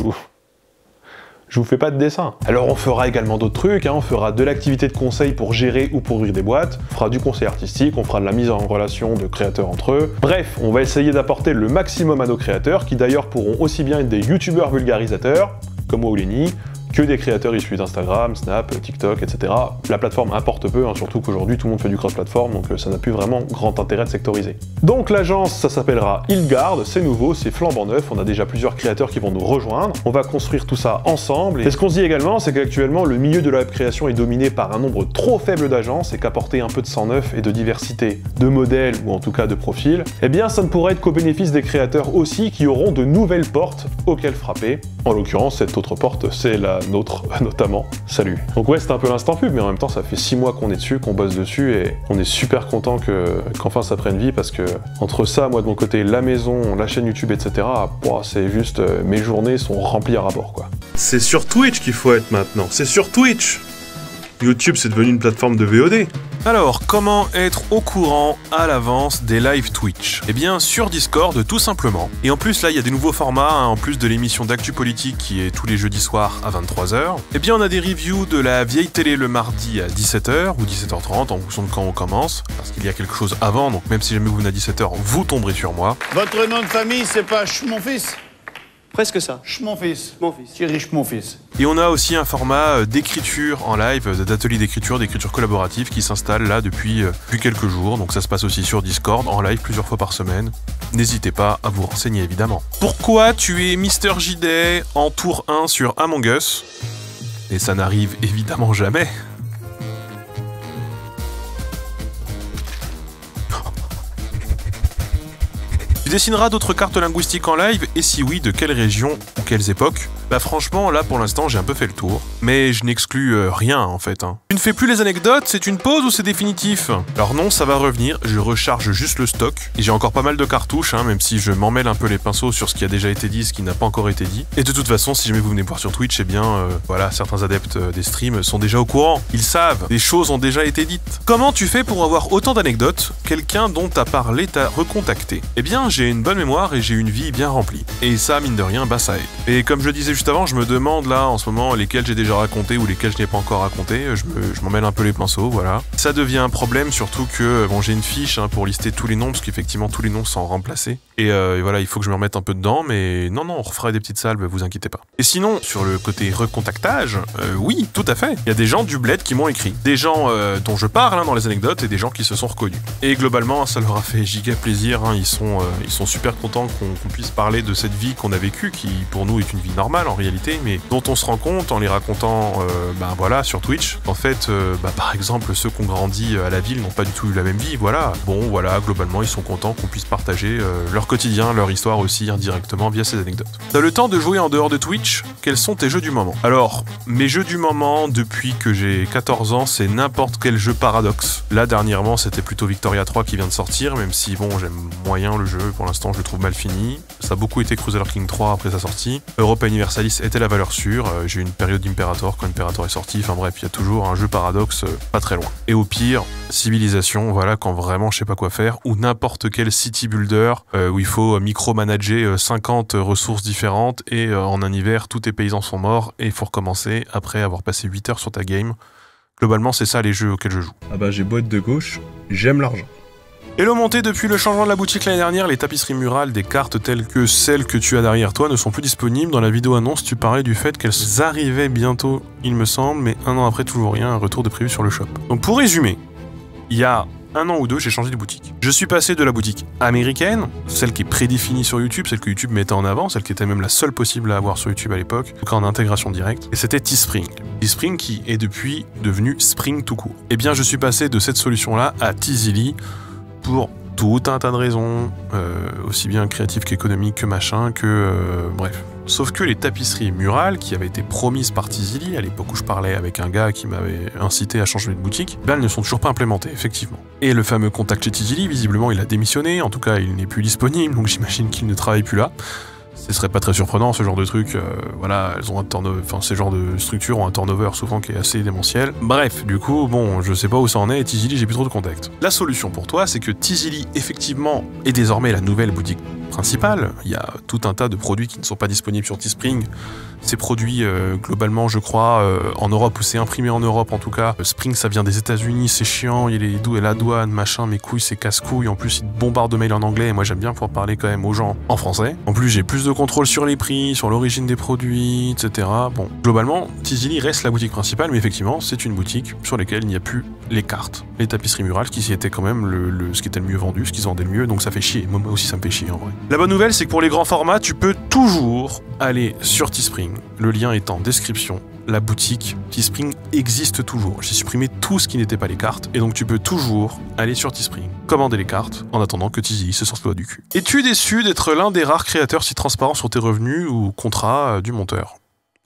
Speaker 2: vous fais pas de dessin. Alors on fera également d'autres trucs, hein, on fera de l'activité de conseil pour gérer ou pour ouvrir des boîtes, on fera du conseil artistique, on fera de la mise en relation de créateurs entre eux. Bref, on va essayer d'apporter le maximum à nos créateurs, qui d'ailleurs pourront aussi bien être des youtubeurs vulgarisateurs, comme Wauleni, que des créateurs issus d'Instagram, Snap, TikTok, etc. La plateforme importe peu, hein, surtout qu'aujourd'hui tout le monde fait du cross-platform, donc ça n'a plus vraiment grand intérêt de sectoriser. Donc l'agence, ça s'appellera Ilgard, c'est nouveau, c'est flambant neuf, on a déjà plusieurs créateurs qui vont nous rejoindre, on va construire tout ça ensemble, et ce qu'on se dit également, c'est qu'actuellement le milieu de la web création est dominé par un nombre trop faible d'agences, et qu'apporter un peu de sang neuf et de diversité de modèles, ou en tout cas de profils, eh bien ça ne pourrait être qu'au bénéfice des créateurs aussi, qui auront de nouvelles portes auxquelles frapper. En l'occurrence, cette autre porte, c'est la nôtre, notamment. Salut. Donc ouais, c'est un peu l'instant pub, mais en même temps, ça fait 6 mois qu'on est dessus, qu'on bosse dessus, et on est super content qu'enfin ça prenne vie, parce que entre ça, moi de mon côté, la maison, la chaîne YouTube, etc., c'est juste, mes journées sont remplies à rapport, quoi.
Speaker 1: C'est sur Twitch qu'il faut être maintenant, c'est sur Twitch. YouTube, c'est devenu une plateforme de VOD. Alors, comment être au courant à l'avance des live Twitch? Eh bien, sur Discord, tout simplement. Et en plus, là, il y a des nouveaux formats, hein, en plus de l'émission d'actu politique qui est tous les jeudis soirs à 23h. Eh bien, on a des reviews de la vieille télé le mardi à 17h ou 17h30, en fonction de quand on commence, parce qu'il y a quelque chose avant, donc même si jamais vous venez à 17h, vous tomberez sur moi.
Speaker 4: Votre nom de famille, c'est pas Schmonfils?
Speaker 5: Presque ça.
Speaker 4: Schmonfils. Thierry Schmonfils.
Speaker 1: Et on a aussi un format d'écriture en live, d'atelier d'écriture collaborative qui s'installe là depuis quelques jours. Donc ça se passe aussi sur Discord, en live plusieurs fois par semaine. N'hésitez pas à vous renseigner évidemment. Pourquoi tu es Mister JD en tour 1 sur Among Us? Et ça n'arrive évidemment jamais. Tu dessineras d'autres cartes linguistiques en live, et si oui, de quelle région ou quelles époques? Bah franchement, là pour l'instant j'ai un peu fait le tour, mais je n'exclus rien en fait. Hein. Tu ne fais plus les anecdotes, c'est une pause ou c'est définitif? Alors non, ça va revenir, je recharge juste le stock, et j'ai encore pas mal de cartouches, hein, même si je m'emmêle un peu les pinceaux sur ce qui a déjà été dit, ce qui n'a pas encore été dit. Et de toute façon, si jamais vous venez me voir sur Twitch, eh bien voilà, certains adeptes des streams sont déjà au courant, ils savent, des choses ont déjà été dites. Comment tu fais pour avoir autant d'anecdotes? Quelqu'un dont t'as parlé t'a recontacté? Eh bien j'ai une bonne mémoire et j'ai une vie bien remplie. Et ça, mine de rien, bah ça aide. Et comme je le disais juste avant, je me demande là en ce moment lesquels j'ai déjà raconté ou lesquels je n'ai pas encore raconté, je m'en mêle un peu les pinceaux, voilà. Ça devient un problème, surtout que bon, j'ai une fiche hein, pour lister tous les noms, parce qu'effectivement tous les noms sont remplacés. Et voilà, il faut que je me remette un peu dedans, mais non, on refera des petites salves, vous inquiétez pas. Et sinon, sur le côté recontactage, oui, tout à fait. Il y a des gens du bled qui m'ont écrit. Des gens dont je parle hein, dans les anecdotes et des gens qui se sont reconnus. Et globalement, ça leur a fait giga plaisir, hein, ils sont super contents qu'on puisse parler de cette vie qu'on a vécue, qui pour nous est une vie normale en réalité, mais dont on se rend compte en les racontant voilà, sur Twitch. En fait, par exemple, ceux qui ont grandi à la ville n'ont pas du tout eu la même vie, voilà. Bon, voilà, globalement, ils sont contents qu'on puisse partager leur quotidien, leur histoire aussi indirectement via ces anecdotes. T'as le temps de jouer en dehors de Twitch? Quels sont tes jeux du moment? Alors, mes jeux du moment, depuis que j'ai 14 ans, c'est n'importe quel jeu Paradox. Là, dernièrement, c'était plutôt Victoria 3 qui vient de sortir, même si, bon, j'aime moyen le jeu, pour l'instant, je le trouve mal fini. Ça a beaucoup été Crusader King 3 après sa sortie. Europa Universalis était la valeur sûre. J'ai eu une période d'Imperator quand Imperator est sorti. Enfin bref, il y a toujours un jeu Paradox pas très loin. Et au pire, Civilisation, voilà, quand vraiment je sais pas quoi faire. Ou n'importe quel city builder où il faut micromanager 50 ressources différentes et en un hiver, tous tes paysans sont morts et il faut recommencer après avoir passé 8 heures sur ta game. Globalement, c'est ça les jeux auxquels je joue.
Speaker 6: Ah bah j'ai beau être de gauche, j'aime l'argent.
Speaker 1: Hello Monté, depuis le changement de la boutique l'année dernière, les tapisseries murales des cartes telles que celles que tu as derrière toi ne sont plus disponibles. Dans la vidéo annonce, tu parlais du fait qu'elles arrivaient bientôt, il me semble, mais un an après, toujours rien, un retour de prévu sur le shop. Donc pour résumer, il y a un an ou deux, j'ai changé de boutique. Je suis passé de la boutique américaine, celle qui est prédéfinie sur YouTube, celle que YouTube mettait en avant, celle qui était même la seule possible à avoir sur YouTube à l'époque, donc en intégration directe, et c'était Teespring. Teespring qui est depuis devenu Spring tout court. Eh bien, je suis passé de cette solution-là à Teasily, pour tout un tas de raisons, aussi bien créatives qu'économiques que machin, bref. Sauf que les tapisseries murales qui avaient été promises par Tizili, à l'époque où je parlais avec un gars qui m'avait incité à changer de boutique, elles ne sont toujours pas implémentées, effectivement. Et le fameux contact chez Tizili, visiblement il a démissionné, en tout cas il n'est plus disponible, donc j'imagine qu'il ne travaille plus là. Ce serait pas très surprenant, ce genre de truc, voilà, elles ont un turnover, enfin ces genres de structures ont un turnover souvent qui est assez démentiel. Bref, du coup, bon, je sais pas où ça en est, et Tizili, j'ai plus trop de contact. La solution pour toi, c'est que Tizili, effectivement, est désormais la nouvelle boutique principale. Il y a tout un tas de produits qui ne sont pas disponibles sur Teespring. Ces produits, globalement, je crois, en Europe, ou c'est imprimé en Europe en tout cas. Spring, ça vient des États-Unis, c'est chiant, il y a la douane, machin, mes couilles, c'est casse-couilles. En plus, ils te bombardent de mails en anglais, et moi j'aime bien pouvoir parler quand même aux gens en français. En plus, j'ai plus de contrôle sur les prix, sur l'origine des produits, etc. Bon, globalement, Tizili reste la boutique principale, mais effectivement, c'est une boutique sur laquelle il n'y a plus les cartes, les tapisseries murales, qui étaient quand même ce qui était le mieux vendu, ce qu'ils vendaient le mieux, donc ça fait chier. Moi aussi, ça me fait chier en vrai. La bonne nouvelle, c'est que pour les grands formats, tu peux toujours aller sur Teespring. Le lien est en description. La boutique Teespring existe toujours. J'ai supprimé tout ce qui n'était pas les cartes, et donc tu peux toujours aller sur Teespring, commander les cartes, en attendant que Tizili se sorte le doigt du cul. Es-tu déçu d'être l'un des rares créateurs si transparents sur tes revenus ou contrats du monteur?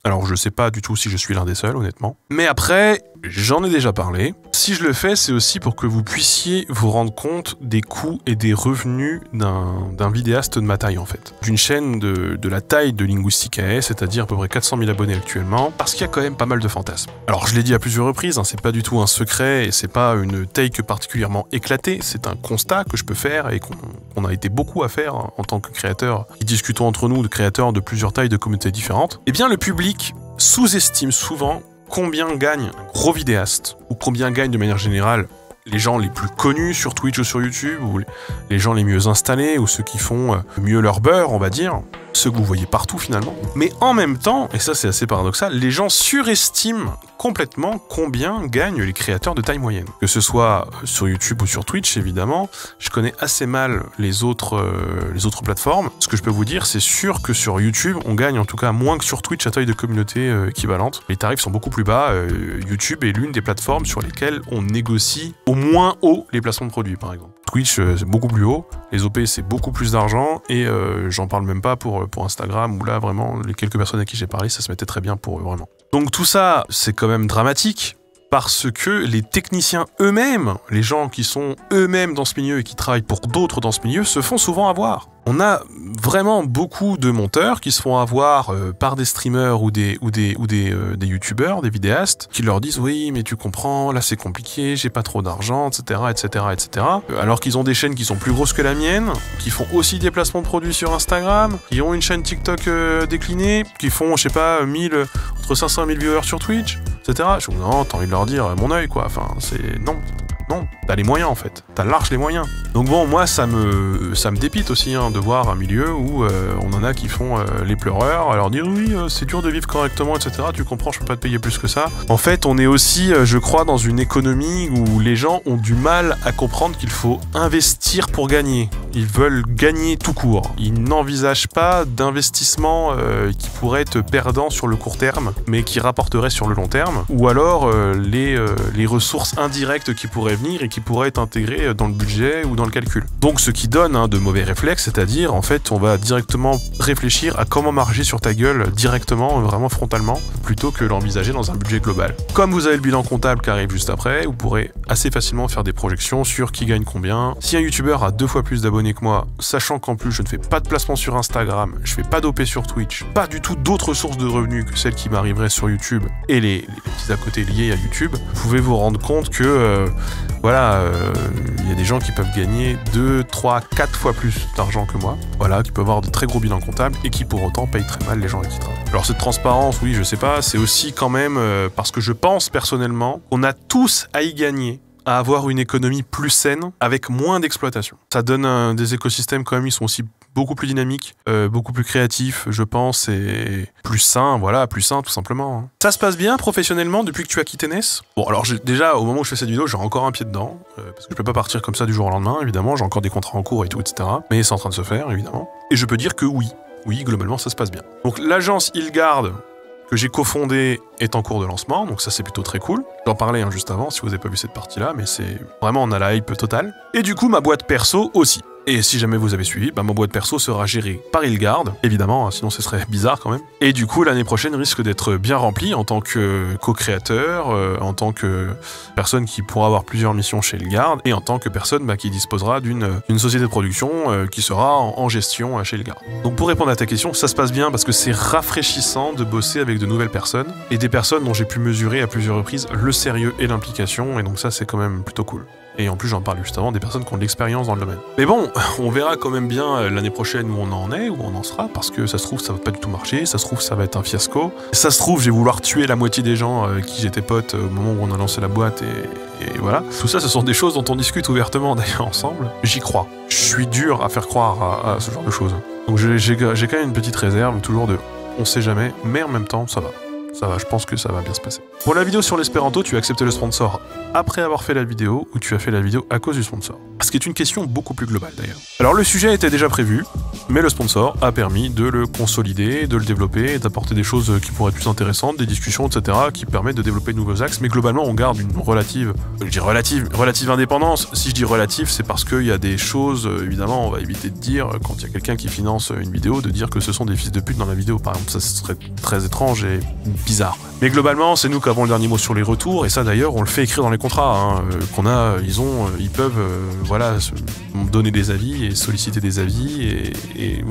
Speaker 1: Alors je sais pas du tout si je suis l'un des seuls, honnêtement. Mais après, j'en ai déjà parlé. Si je le fais, c'est aussi pour que vous puissiez vous rendre compte des coûts et des revenus d'un vidéaste de ma taille, en fait. D'une chaîne de la taille de Linguistica, c'est-à-dire à peu près 400 000 abonnés actuellement, parce qu'il y a quand même pas mal de fantasmes. Alors je l'ai dit à plusieurs reprises, hein, c'est pas du tout un secret, et c'est pas une take particulièrement éclatée, c'est un constat que je peux faire, et qu'on a été beaucoup à faire hein, en tant que créateurs, qui discutons entre nous de créateurs de plusieurs tailles de communautés différentes. Eh bien le public sous-estime souvent combien gagne un gros vidéaste, ou combien gagne de manière générale les gens les plus connus sur Twitch ou sur YouTube, ou les gens les mieux installés, ou ceux qui font mieux leur beurre, on va dire, ceux que vous voyez partout finalement. Mais en même temps, et ça c'est assez paradoxal, les gens surestiment complètement combien gagnent les créateurs de taille moyenne. Que ce soit sur YouTube ou sur Twitch, évidemment, je connais assez mal les autres plateformes. Ce que je peux vous dire, c'est sûr que sur YouTube, on gagne en tout cas moins que sur Twitch à taille de communauté équivalente. Les tarifs sont beaucoup plus bas. YouTube est l'une des plateformes sur lesquelles on négocie au moins haut les placements de produits, par exemple. Twitch, c'est beaucoup plus haut, les OP, c'est beaucoup plus d'argent, et j'en parle même pas pour Instagram, où là, vraiment, les quelques personnes à qui j'ai parlé, ça se mettait très bien pour eux, vraiment. Donc tout ça, c'est quand même dramatique, parce que les techniciens eux-mêmes, les gens qui sont eux-mêmes dans ce milieu et qui travaillent pour d'autres dans ce milieu, se font souvent avoir. On a vraiment beaucoup de monteurs qui se font avoir par des streamers ou des youtubeurs, des vidéastes, qui leur disent « Oui, mais tu comprends, là c'est compliqué, j'ai pas trop d'argent, etc., etc., etc. » Alors qu'ils ont des chaînes qui sont plus grosses que la mienne, qui font aussi des placements de produits sur Instagram, qui ont une chaîne TikTok déclinée, qui font, je sais pas, entre 500 et 1000 viewers sur Twitch, etc. Je dis « Non, t'as envie de leur dire mon œil, quoi. » Enfin, c'est... Non, t'as les moyens en fait, t'as large les moyens. Donc bon, moi ça me dépite aussi hein, de voir un milieu où on en a qui font les pleureurs, alors dire oui, c'est dur de vivre correctement, etc. Tu comprends, je peux pas te payer plus que ça. En fait, on est aussi, je crois, dans une économie où les gens ont du mal à comprendre qu'il faut investir pour gagner. Ils veulent gagner tout court. Ils n'envisagent pas d'investissement qui pourrait être perdant sur le court terme, mais qui rapporterait sur le long terme. Ou alors les ressources indirectes qui pourraient venir et qui pourraient être intégrées dans le budget ou dans le calcul. Donc ce qui donne de mauvais réflexes, c'est-à-dire en fait on va directement réfléchir à comment marger sur ta gueule directement, vraiment frontalement, plutôt que l'envisager dans un budget global. Comme vous avez le bilan comptable qui arrive juste après, vous pourrez assez facilement faire des projections sur qui gagne combien. Si un youtubeur a 2 fois plus d'abonnés que moi, sachant qu'en plus je ne fais pas de placement sur Instagram, je fais pas d'OP sur Twitch, pas du tout d'autres sources de revenus que celles qui m'arriveraient sur YouTube et les petits à côté liés à YouTube, vous pouvez vous rendre compte que voilà, il y a des gens qui peuvent gagner 2, 3, 4 fois plus d'argent que moi, voilà, qui peuvent avoir de très gros bilans comptables et qui pour autant payent très mal les gens avec qui ils travaillent. Alors cette transparence, oui, je sais pas, c'est aussi quand même parce que je pense personnellement qu'on a tous à y gagner, à avoir une économie plus saine avec moins d'exploitation. Ça donne des écosystèmes quand même, ils sont aussi beaucoup plus dynamiques, beaucoup plus créatifs, je pense, et plus sains, voilà, plus sains tout simplement. Hein. Ça se passe bien professionnellement depuis que tu as quitté NES? Bon, alors déjà, au moment où je fais cette vidéo, j'ai encore un pied dedans, parce que je peux pas partir comme ça du jour au lendemain, évidemment, j'ai encore des contrats en cours et tout, etc. Mais c'est en train de se faire, évidemment. Et je peux dire que oui, globalement, ça se passe bien. Donc l'agence Hilgard,
Speaker 5: que j'ai cofondée est en cours de lancement, donc ça c'est plutôt très cool. J'en parlais juste avant, si vous n'avez pas vu cette partie-là, mais c'est vraiment, on a la hype totale. Et du coup, ma boîte perso aussi. Et si jamais vous avez suivi, ma boîte perso sera gérée par Ilgard, évidemment, sinon ce serait bizarre quand même. Et du coup, l'année prochaine risque d'être bien remplie en tant que co-créateur, en tant que personne qui pourra avoir plusieurs missions chez Ilgard, et en tant que personne qui disposera d'une société de production qui sera en gestion chez Ilgard. Donc pour répondre à ta question, ça se passe bien parce que c'est rafraîchissant de bosser avec de nouvelles personnes, et des personnes dont j'ai pu mesurer à plusieurs reprises le sérieux et l'implication, et donc ça c'est quand même plutôt cool. Et en plus, j'en parle juste avant, des personnes qui ont de l'expérience dans le domaine. Mais bon, on verra quand même bien l'année prochaine où on en est, où on en sera, parce que ça se trouve, ça va pas du tout marcher, ça se trouve, ça va être un fiasco. Ça se trouve, je vais vouloir tuer la moitié des gens avec qui j'étais pote au moment où on a lancé la boîte, et voilà. Tout ça, ce sont des choses dont on discute ouvertement d'ailleurs ensemble. J'y crois. Je suis dur à faire croire à ce genre de choses. Donc j'ai quand même une petite réserve, toujours de on sait jamais, mais en même temps, ça va. Ça va, je pense que ça va bien se passer. Pour la vidéo sur l'espéranto, tu as accepté le sponsor après avoir fait la vidéo ou tu as fait la vidéo à cause du sponsor? Ce qui est une question beaucoup plus globale d'ailleurs. Alors le sujet était déjà prévu, mais le sponsor a permis de le consolider, de le développer, d'apporter des choses qui pourraient être plus intéressantes, des discussions, etc. qui permettent de développer de nouveaux axes, mais globalement on garde une relative indépendance. Si je dis relative, c'est parce qu'il y a des choses, évidemment, on va éviter de dire, quand il y a quelqu'un qui finance une vidéo, de dire que ce sont des fils de pute dans la vidéo, par exemple. Ça serait très étrange et bizarre. Mais globalement, c'est nous qui avons le dernier mot sur les retours, et ça d'ailleurs, on le fait écrire dans les contrats, ils peuvent donner des avis et solliciter des avis et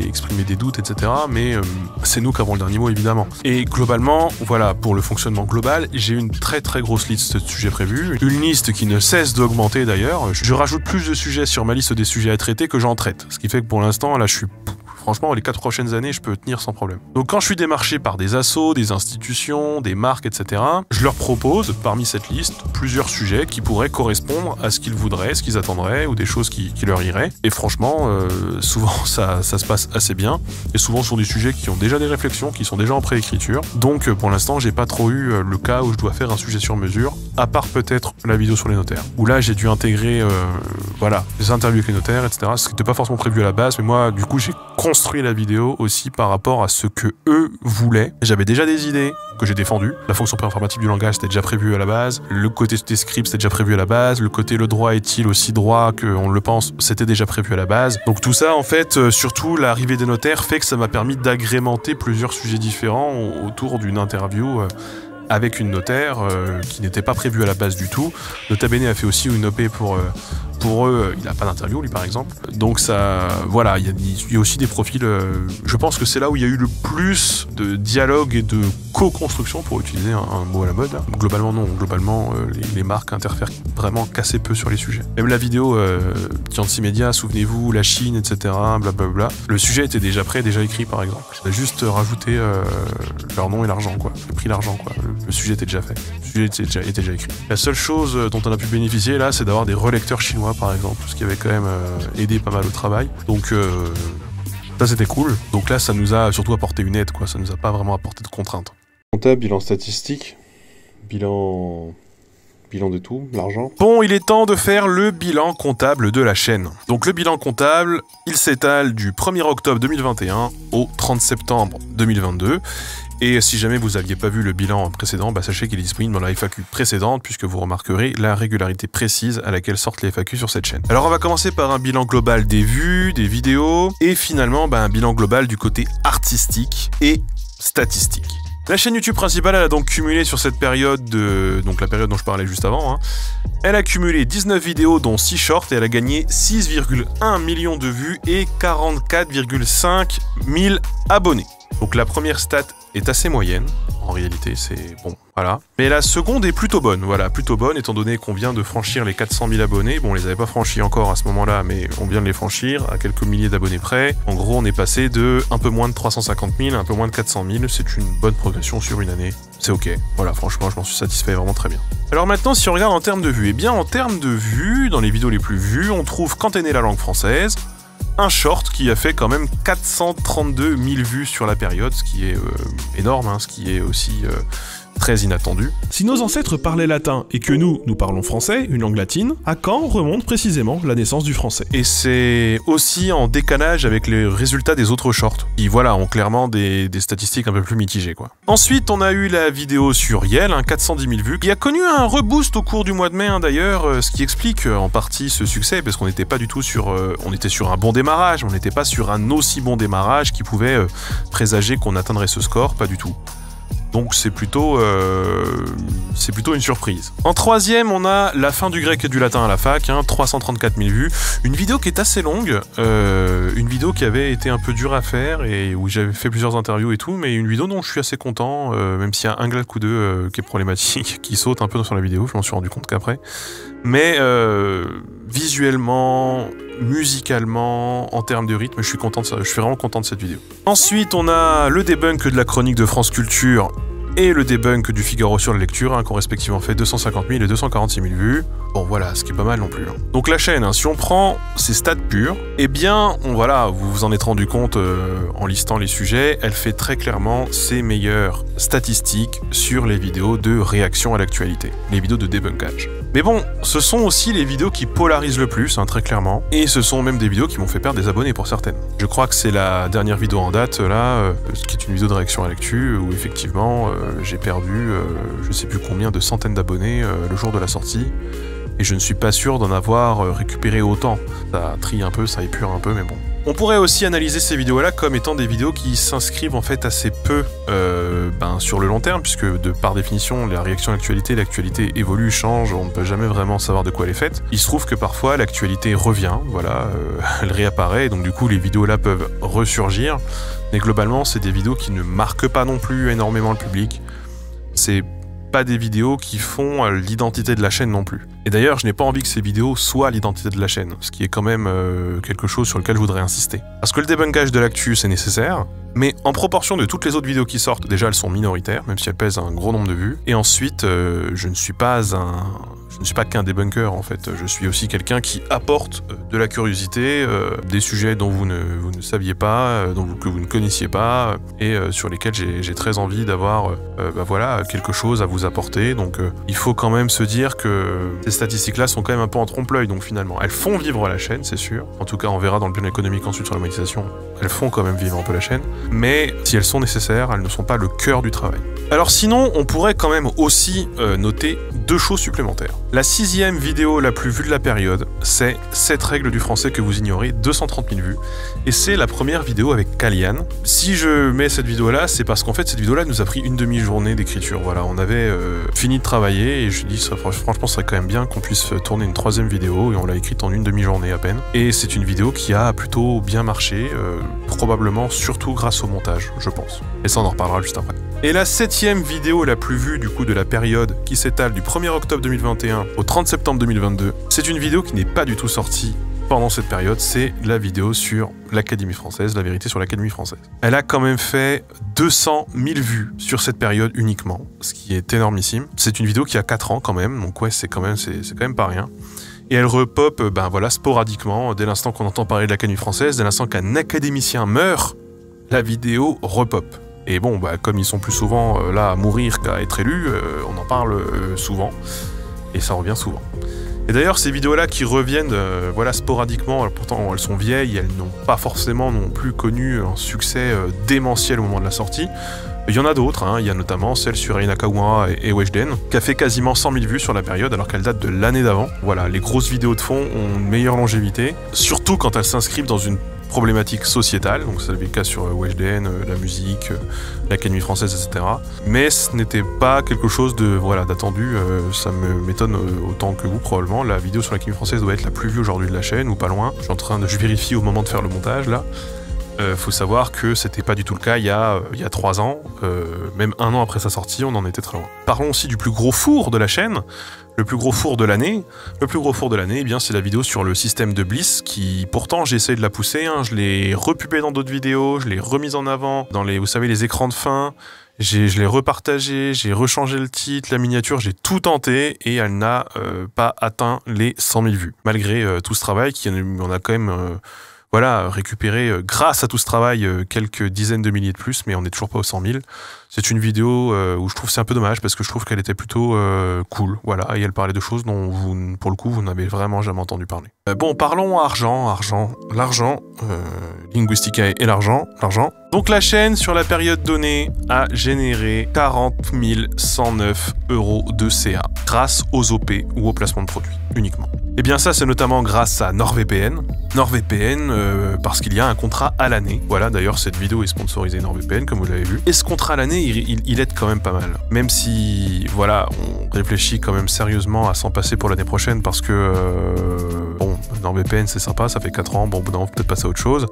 Speaker 5: exprimer des doutes, etc. Mais c'est nous qui avons le dernier mot, évidemment. Et globalement, voilà, pour le fonctionnement global, j'ai une très très grosse liste de sujets prévus, une liste qui ne cesse d'augmenter d'ailleurs. Je rajoute plus de sujets sur ma liste des sujets à traiter que j'en traite, ce qui fait que pour l'instant, là, je suis... Franchement, les 4 prochaines années, je peux tenir sans problème. Donc quand je suis démarché par des assos, des institutions, des marques, etc., je leur propose, parmi cette liste, plusieurs sujets qui pourraient correspondre à ce qu'ils voudraient, ce qu'ils attendraient, ou des choses qui leur iraient. Et franchement, souvent, ça se passe assez bien. Et souvent, ce sont des sujets qui ont déjà des réflexions, qui sont déjà en préécriture. Donc pour l'instant, j'ai pas trop eu le cas où je dois faire un sujet sur mesure, à part peut-être la vidéo sur les notaires. Où là, j'ai dû intégrer des interviews avec les notaires, etc. Ce qui n'était pas forcément prévu à la base, mais moi, du coup, j'ai construit la vidéo aussi par rapport à ce que eux voulaient. J'avais déjà des idées que j'ai défendues. La fonction préinformatique du langage, c'était déjà prévu à la base. Le côté des scripts, c'était déjà prévu à la base. Le côté le droit est-il aussi droit qu'on le pense, c'était déjà prévu à la base. Donc tout ça, en fait, surtout l'arrivée des notaires fait que ça m'a permis d'agrémenter plusieurs sujets différents autour d'une interview avec une notaire qui n'était pas prévue à la base du tout. Nota Bene a fait aussi une OP pour eux, il n'a pas d'interview, lui, par exemple. Donc ça, voilà, il y a aussi des profils... je pense que c'est là où il y a eu le plus de dialogue et de co-construction, pour utiliser un mot à la mode. Globalement, non. Globalement, les marques interfèrent vraiment qu'assez peu sur les sujets. Même la vidéo Tianxi Media, souvenez-vous, la Chine, etc., blablabla. Le sujet était déjà prêt, déjà écrit, par exemple. J'ai juste rajouté leur nom et l'argent, quoi. J'ai pris l'argent, quoi. Le sujet était déjà fait. Le sujet était déjà écrit. La seule chose dont on a pu bénéficier, là, c'est d'avoir des relecteurs chinois, par exemple, ce qui avait quand même aidé pas mal au travail. Donc ça c'était cool. Donc là ça nous a surtout apporté une aide, quoi. Ça nous a pas vraiment apporté de contraintes.
Speaker 2: Comptable, bilan statistique, bilan de tout, l'argent.
Speaker 5: Bon, il est temps de faire le bilan comptable de la chaîne. Donc le bilan comptable, il s'étale du 1er octobre 2021 au 30 septembre 2022. Et si jamais vous n'aviez pas vu le bilan précédent, sachez qu'il est disponible dans la FAQ précédente, puisque vous remarquerez la régularité précise à laquelle sortent les FAQ sur cette chaîne. Alors on va commencer par un bilan global des vues, des vidéos, et finalement un bilan global du côté artistique et statistique. La chaîne YouTube principale, elle a donc cumulé sur cette période, donc la période dont je parlais juste avant, elle a cumulé 19 vidéos dont 6 shorts et elle a gagné 6,1 millions de vues et 44,5 000 abonnés. Donc la première stat est assez moyenne, en réalité c'est bon, voilà. Mais la seconde est plutôt bonne, voilà, plutôt bonne étant donné qu'on vient de franchir les 400 000 abonnés. Bon, on les avait pas franchis encore à ce moment-là, mais on vient de les franchir à quelques milliers d'abonnés près. En gros, on est passé de un peu moins de 350 000 à un peu moins de 400 000, c'est une bonne progression sur une année, c'est ok. Voilà, franchement, je m'en suis satisfait vraiment très bien. Alors maintenant, si on regarde en termes de vues, eh bien en termes de vues, dans les vidéos les plus vues, on trouve Quand est née la langue française, un short qui a fait quand même 432 000 vues sur la période, ce qui est énorme, ce qui est aussi très inattendu.
Speaker 1: Si nos ancêtres parlaient latin et que nous parlons français, une langue latine, à quand remonte précisément la naissance du français?
Speaker 5: Et c'est aussi en décalage avec les résultats des autres shorts, qui voilà, ont clairement des statistiques un peu plus mitigées, quoi. Ensuite, on a eu la vidéo sur Yel, 410 000 vues, qui a connu un reboost au cours du mois de mai, d'ailleurs, ce qui explique en partie ce succès, parce qu'on n'était pas du tout sur... on était sur un bon démarrage, on n'était pas sur un aussi bon démarrage qui pouvait présager qu'on atteindrait ce score, pas du tout. Donc c'est plutôt une surprise. En troisième, on a la fin du grec et du latin à la fac, 334 000 vues. Une vidéo qui est assez longue, une vidéo qui avait été un peu dure à faire et où j'avais fait plusieurs interviews et tout, mais une vidéo dont je suis assez content, même s'il y a un Glad Coup 2 qui est problématique, qui saute un peu sur la vidéo, je m'en suis rendu compte qu'après. Mais visuellement, musicalement, en termes de rythme, je suis vraiment content de cette vidéo. Ensuite, on a le debunk de la chronique de France Culture et le debunk du Figaro sur la lecture, qui ont respectivement fait 250 000 et 246 000 vues. Bon voilà, ce qui est pas mal non plus. Donc la chaîne, si on prend ses stats pures, eh bien, vous vous en êtes rendu compte en listant les sujets, elle fait très clairement ses meilleures statistiques sur les vidéos de réaction à l'actualité, les vidéos de débunkage. Mais bon, ce sont aussi les vidéos qui polarisent le plus, très clairement, et ce sont même des vidéos qui m'ont fait perdre des abonnés pour certaines. Je crois que c'est la dernière vidéo en date, là, qui est une vidéo de réaction à l'actu, où effectivement, j'ai perdu, je sais plus combien de centaines d'abonnés le jour de la sortie, et je ne suis pas sûr d'en avoir récupéré autant. Ça trie un peu, ça épure un peu, mais bon. On pourrait aussi analyser ces vidéos-là comme étant des vidéos qui s'inscrivent en fait assez peu sur le long terme, puisque par définition, la réaction à l'actualité évolue, change, on ne peut jamais vraiment savoir de quoi elle est faite. Il se trouve que parfois l'actualité revient, voilà, elle réapparaît, et donc du coup les vidéos-là peuvent ressurgir, mais globalement c'est des vidéos qui ne marquent pas non plus énormément le public. C'est pas des vidéos qui font l'identité de la chaîne non plus. Et d'ailleurs, je n'ai pas envie que ces vidéos soient l'identité de la chaîne, ce qui est quand même quelque chose sur lequel je voudrais insister. Parce que le débunkage de l'actu, c'est nécessaire, mais en proportion de toutes les autres vidéos qui sortent, déjà elles sont minoritaires, même si elles pèsent un gros nombre de vues, et ensuite, je ne suis pas qu'un débunker en fait, je suis aussi quelqu'un qui apporte de la curiosité, des sujets dont vous ne saviez pas, que vous ne connaissiez pas, et sur lesquels j'ai très envie d'avoir voilà, quelque chose à vous apporter, donc il faut quand même se dire que ces statistiques-là sont quand même un peu en trompe-l'œil, donc finalement, elles font vivre la chaîne, c'est sûr, en tout cas on verra dans le plan économique ensuite sur la monétisation, elles font quand même vivre un peu la chaîne, mais si elles sont nécessaires, elles ne sont pas le cœur du travail. Alors sinon, on pourrait quand même aussi noter deux choses supplémentaires. La 6e vidéo la plus vue de la période, c'est 7 règles du français que vous ignorez, 230 000 vues, et c'est la première vidéo avec Kalian. Si je mets cette vidéo-là, c'est parce qu'en fait cette vidéo-là nous a pris une demi-journée d'écriture, voilà, on avait fini de travailler, et je dis, franchement, ce serait quand même bien qu'on puisse tourner une 3e vidéo, et on l'a écrite en une demi-journée à peine. Et c'est une vidéo qui a plutôt bien marché, probablement surtout grâce au montage, je pense. Et ça, on en reparlera juste après. Et la 7e vidéo la plus vue du coup de la période, qui s'étale du 1er octobre 2021 au 30 septembre 2022, c'est une vidéo qui n'est pas du tout sortie pendant cette période, c'est la vidéo sur l'Académie française, la vérité sur l'Académie française. Elle a quand même fait 200 000 vues sur cette période uniquement, ce qui est énormissime. C'est une vidéo qui a 4 ans quand même, donc ouais, c'est quand même pas rien. Et elle repop, voilà, sporadiquement, dès l'instant qu'on entend parler de l'Académie française, dès l'instant qu'un académicien meurt, la vidéo repop. Et bon, comme ils sont plus souvent là à mourir qu'à être élus, on en parle souvent, et ça revient souvent. Et d'ailleurs, ces vidéos-là qui reviennent voilà, sporadiquement, pourtant elles sont vieilles, elles n'ont pas forcément non plus connu un succès démentiel au moment de la sortie. Il y en a d'autres, il y a notamment celle sur Ai Nakamura et Weshden, qui a fait quasiment 100 000 vues sur la période alors qu'elle date de l'année d'avant. Voilà, les grosses vidéos de fond ont une meilleure longévité, surtout quand elles s'inscrivent dans une problématique sociétale, donc c'est le cas sur Weshden, la musique, l'Académie française, etc. Mais ce n'était pas quelque chose de voilà d'attendu, ça m'étonne autant que vous probablement. La vidéo sur l'Académie française doit être la plus vue aujourd'hui de la chaîne, ou pas loin. Je vérifie au moment de faire le montage là. Faut savoir que c'était pas du tout le cas il y a 3 ans, même 1 an après sa sortie, on en était très loin. Parlons aussi du plus gros four de la chaîne, le plus gros four de l'année. Le plus gros four de l'année, eh bien, c'est la vidéo sur le système de Bliss, qui pourtant j'ai essayé de la pousser, je l'ai repubé dans d'autres vidéos, je l'ai remise en avant dans les, vous savez, les écrans de fin. Je l'ai repartagé, j'ai rechangé le titre, la miniature, j'ai tout tenté et elle n'a pas atteint les 100 000 vues. Malgré tout ce travail, on a quand même voilà, récupérer grâce à tout ce travail quelques dizaines de milliers de plus, mais on n'est toujours pas aux 100 000. C'est une vidéo où je trouve c'est un peu dommage parce que je trouve qu'elle était plutôt cool, voilà, et elle parlait de choses dont vous, pour le coup, vous n'avez vraiment jamais entendu parler. Bon, parlons l'argent, Linguisticae et l'argent. Donc la chaîne, sur la période donnée, a généré 40 109 € de CA grâce aux OP ou au placement de produits uniquement. Et bien ça, c'est notamment grâce à NordVPN. NordVPN, parce qu'il y a un contrat à l'année. Voilà, d'ailleurs, cette vidéo est sponsorisée NordVPN, comme vous l'avez vu. Et ce contrat à l'année, il aide quand même pas mal. Même si, voilà, on réfléchit quand même sérieusement à s'en passer pour l'année prochaine, parce que, bon, NordVPN, c'est sympa, ça fait 4 ans, bon, au bout d'un moment, peut-être passer à autre chose.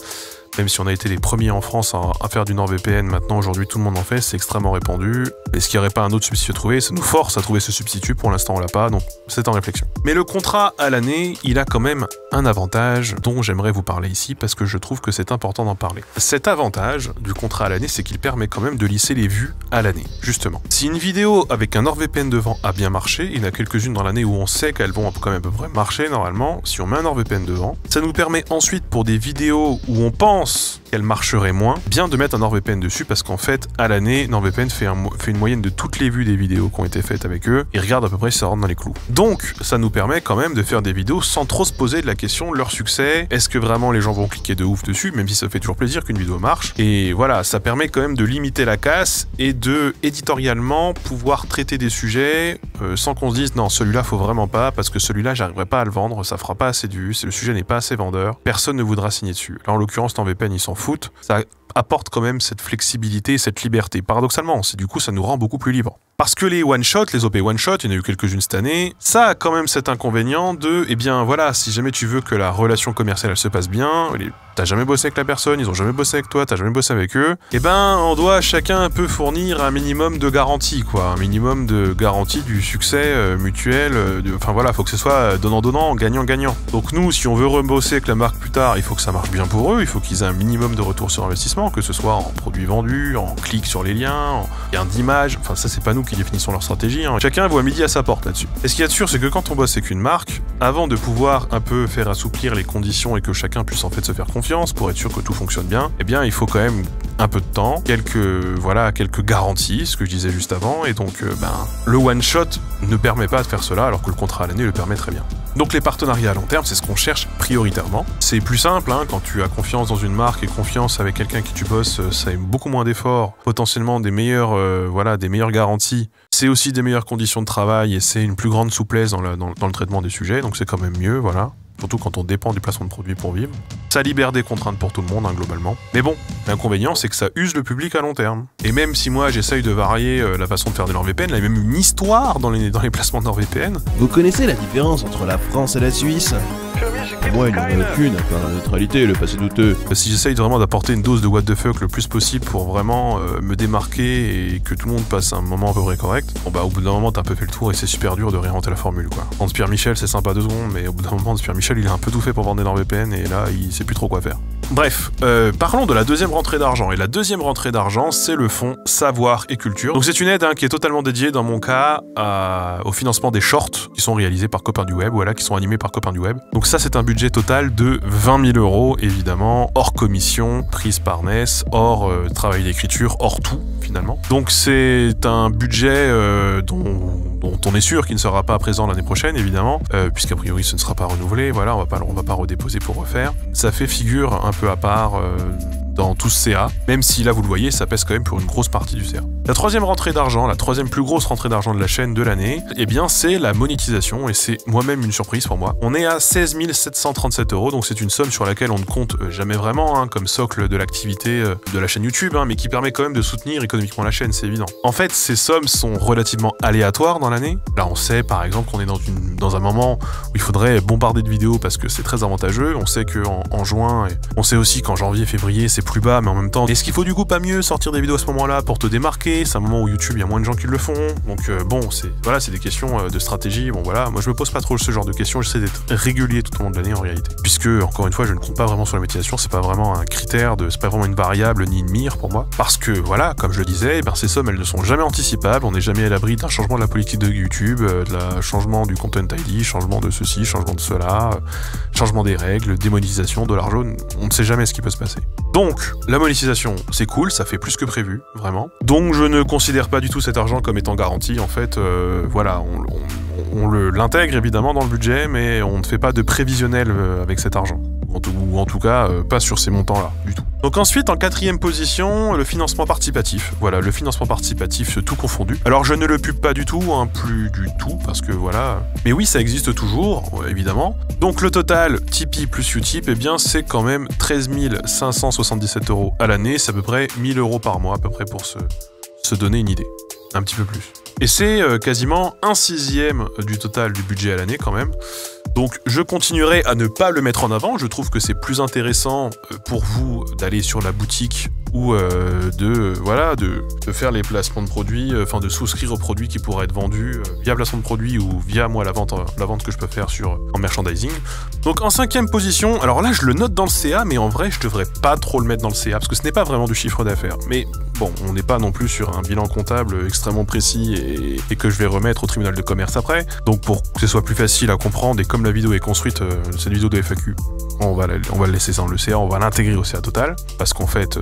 Speaker 5: Même si on a été les premiers en France à faire du NordVPN, maintenant aujourd'hui tout le monde en fait, c'est extrêmement répandu. Est-ce qu'il n'y aurait pas un autre substitut à trouver? Ça nous force à trouver ce substitut, pour l'instant on l'a pas, donc c'est en réflexion. Mais le contrat à l'année, il a quand même un avantage dont j'aimerais vous parler ici, parce que je trouve que c'est important d'en parler. Cet avantage du contrat à l'année, c'est qu'il permet quand même de lisser les vues à l'année, justement. Si une vidéo avec un NordVPN devant a bien marché, il y en a quelques-unes dans l'année où on sait qu'elles vont quand même à peu près marcher normalement, si on met un NordVPN devant, ça nous permet ensuite pour des vidéos où on pense qu'elle marcherait moins, bien de mettre un NordVPN dessus parce qu'en fait, à l'année, NordVPN fait une moyenne de toutes les vues des vidéos qui ont été faites avec eux et regarde à peu près si ça rentre dans les clous. Donc, ça nous permet quand même de faire des vidéos sans trop se poser de la question de leur succès. Est-ce que vraiment les gens vont cliquer de ouf dessus, même si ça fait toujours plaisir qu'une vidéo marche. Et voilà, ça permet quand même de limiter la casse et de, éditorialement, pouvoir traiter des sujets sans qu'on se dise non, celui-là faut vraiment pas parce que celui-là j'arriverai pas à le vendre, ça fera pas assez de vues, le sujet n'est pas assez vendeur, personne ne voudra signer dessus. Là, en l'occurrence, NordVPN, ils s'en foutent. Ça apporte quand même cette flexibilité, cette liberté. Paradoxalement, du coup, ça nous rend beaucoup plus libres. Parce que les one-shot, les OP one-shot, il y en a eu quelques-unes cette année, ça a quand même cet inconvénient de, eh bien voilà, si jamais tu veux que la relation commerciale elle se passe bien, t'as jamais bossé avec la personne, ils ont jamais bossé avec toi, t'as jamais bossé avec eux, eh ben on doit chacun un peu fournir un minimum de garantie, quoi, un minimum de garantie du succès mutuel, enfin voilà, faut que ce soit donnant-donnant, gagnant-gagnant. Donc nous, si on veut rebosser avec la marque plus tard, il faut que ça marche bien pour eux, il faut qu'ils aient un minimum de retour sur investissement, que ce soit en produits vendus, en clics sur les liens, en gain d'image, enfin ça c'est pas nous qui définissons leur stratégie, hein. Chacun voit midi à sa porte là-dessus. Et ce qu'il y a de sûr, c'est que quand on bosse avec une marque, avant de pouvoir un peu faire assouplir les conditions et que chacun puisse en fait se faire confiance pour être sûr que tout fonctionne bien, eh bien il faut quand même un peu de temps, quelques garanties, ce que je disais juste avant, et donc le one-shot ne permet pas de faire cela alors que le contrat à l'année le permet très bien. Donc les partenariats à long terme, c'est ce qu'on cherche prioritairement. C'est plus simple, hein, quand tu as confiance dans une marque et confiance avec quelqu'un qui tu bosses, ça a beaucoup moins d'efforts, potentiellement des meilleures garanties. C'est aussi des meilleures conditions de travail et c'est une plus grande souplesse dans le traitement des sujets, donc c'est quand même mieux, voilà. Surtout quand on dépend du placement de produits pour vivre. Ça libère des contraintes pour tout le monde, hein, globalement. Mais bon, l'inconvénient, c'est que ça use le public à long terme. Et même si moi, j'essaye de varier la façon de faire des NordVPN, il y a même une histoire dans les placements de NordVPN.
Speaker 1: Vous connaissez la différence entre la France et la Suisse? Moi, il n'y en a aucune, à part la neutralité et le passé douteux.
Speaker 5: Si j'essaye vraiment d'apporter une dose de what the fuck le plus possible pour vraiment me démarquer et que tout le monde passe un moment à peu près correct, bon bah au bout d'un moment t'as un peu fait le tour et c'est super dur de réinventer la formule, quoi. Hans Pierre Michel, c'est sympa 2 secondes, mais au bout d'un moment, Hans Pierre Michel, il a un peu tout fait pour vendre des NordVPN et là, il sait plus trop quoi faire. Bref, parlons de la deuxième rentrée d'argent. Et la deuxième rentrée d'argent, c'est le fonds Savoir et Culture. Donc c'est une aide qui est totalement dédiée, dans mon cas, au financement des shorts qui sont réalisés par Copains du Web, voilà, qui sont animés par Copains du Web. Donc ça, c'est un budget total de 20 000 €, évidemment, hors commission, prise par Ness, hors travail d'écriture, hors tout, finalement. Donc c'est un budget dont on est sûr qu'il ne sera pas présent l'année prochaine, évidemment, puisqu'a priori ce ne sera pas renouvelé, voilà, on va pas redéposer pour refaire. Ça fait figure un peu à part dans tout ce CA, même si là vous le voyez, ça pèse quand même pour une grosse partie du CA. La troisième rentrée d'argent, la troisième plus grosse rentrée d'argent de la chaîne de l'année, eh bien c'est la monétisation, et c'est moi-même une surprise pour moi. On est à 16 737 €, donc c'est une somme sur laquelle on ne compte jamais vraiment, hein, comme socle de l'activité de la chaîne YouTube, hein, mais qui permet quand même de soutenir économiquement la chaîne, c'est évident. En fait, ces sommes sont relativement aléatoires dans l'année. Là, on sait par exemple qu'on est dans un moment où il faudrait bombarder de vidéos parce que c'est très avantageux. On sait qu'en juin, et on sait aussi qu'en janvier, février, c'est plus bas, mais en même temps, est-ce qu'il faut du coup pas mieux sortir des vidéos à ce moment-là pour te démarquer c'est un moment où YouTube, il y a moins de gens qui le font. Donc bon, c'est des questions de stratégie. Bon voilà, moi je me pose pas trop ce genre de questions. J'essaie d'être régulier tout au long de l'année en réalité. Puisque, encore une fois, je ne compte pas vraiment sur la monétisation. C'est pas vraiment un critère, c'est pas vraiment une variable ni une mire pour moi. Parce que voilà, comme je le disais, ces sommes, elles ne sont jamais anticipables. On n'est jamais à l'abri d'un changement de la politique de YouTube, changement du content ID, changement de ceci, changement de cela, changement des règles, démonétisation, dollar jaune. On ne sait jamais ce qui peut se passer. Donc, la monétisation, c'est cool, ça fait plus que prévu, vraiment. Donc, je ne considère pas du tout cet argent comme étant garanti. En fait, voilà, on l'intègre évidemment dans le budget, mais on ne fait pas de prévisionnel avec cet argent. Ou en tout cas, pas sur ces montants-là, du tout. Donc ensuite, en 4e position, le financement participatif. Voilà, le financement participatif, tout confondu. Alors je ne le pub pas du tout, plus du tout, parce que voilà... Mais oui, ça existe toujours, évidemment. Donc le total, Tipeee plus Utip, eh bien c'est quand même 13 577 € à l'année, c'est à peu près 1 000 € par mois, à peu près pour se donner une idée. Un petit peu plus. Et c'est quasiment 1/6 du total du budget à l'année quand même. Donc je continuerai à ne pas le mettre en avant, je trouve que c'est plus intéressant pour vous d'aller sur la boutique ou de faire les placements de produits, de souscrire aux produits qui pourraient être vendus via placement de produits ou via moi la vente que je peux faire en merchandising. Donc en 5e position, alors là je le note dans le CA, mais en vrai je devrais pas trop le mettre dans le CA parce que ce n'est pas vraiment du chiffre d'affaires. Mais bon, on n'est pas non plus sur un bilan comptable extrêmement précis et que je vais remettre au tribunal de commerce après. Donc pour que ce soit plus facile à comprendre et comme la vidéo est construite, cette vidéo de FAQ, on va le laisser dans le CA, on va l'intégrer au CA total, parce qu'en fait,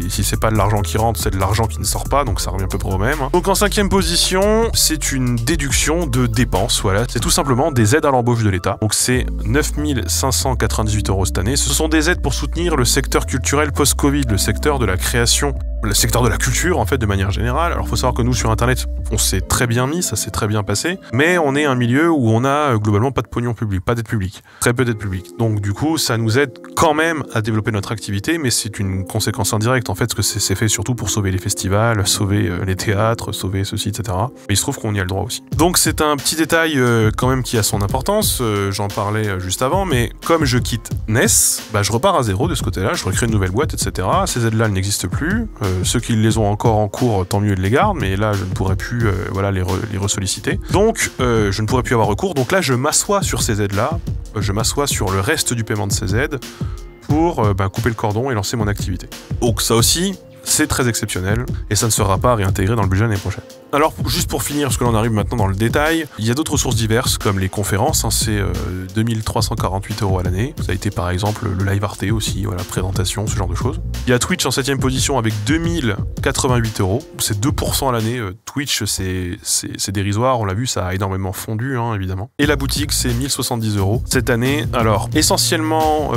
Speaker 5: si c'est pas de l'argent qui rentre, c'est de l'argent qui ne sort pas, donc ça revient à peu près au même. Donc en 5e position, c'est une déduction de dépenses, voilà, c'est tout simplement des aides à l'embauche de l'État. Donc c'est 9 598 € cette année. Ce sont des aides pour soutenir le secteur culturel post-Covid, le secteur de la création, le secteur de la culture en fait de manière générale. Alors faut savoir que nous sur internet on s'est très bien mis, ça s'est très bien passé, mais on est un milieu où on a globalement pas de pognon public, pas d'aide publique, très peu d'aide publique. Donc du coup ça nous aide quand même à développer notre activité, mais c'est une conséquence indirecte en fait, parce que c'est fait surtout pour sauver les festivals, sauver les théâtres, sauver ceci, etc. Mais il se trouve qu'on y a le droit aussi. Donc c'est un petit détail quand même qui a son importance, j'en parlais juste avant, mais comme je quitte NES, je repars à zéro de ce côté-là, je recrée une nouvelle boîte, etc. Ces aides-là elles n'existent plus. Ceux qui les ont encore en cours, tant mieux, ils les gardent, mais là, je ne pourrais plus les ressolliciter. Donc, je ne pourrais plus avoir recours. Donc là, je m'assois sur ces aides-là, je m'assois sur le reste du paiement de ces aides pour couper le cordon et lancer mon activité. Donc ça aussi, c'est très exceptionnel, et ça ne sera pas réintégré dans le budget l'année prochaine. Alors, juste pour finir, parce que l'on arrive maintenant dans le détail, il y a d'autres ressources diverses, comme les conférences, c'est 2348 € à l'année. Ça a été par exemple le live Arte aussi, voilà, présentation, ce genre de choses. Il y a Twitch en 7e position avec 2088 €, c'est 2% à l'année. Twitch, c'est dérisoire, on l'a vu, ça a énormément fondu, évidemment. Et la boutique, c'est 1070 € cette année. Alors, essentiellement,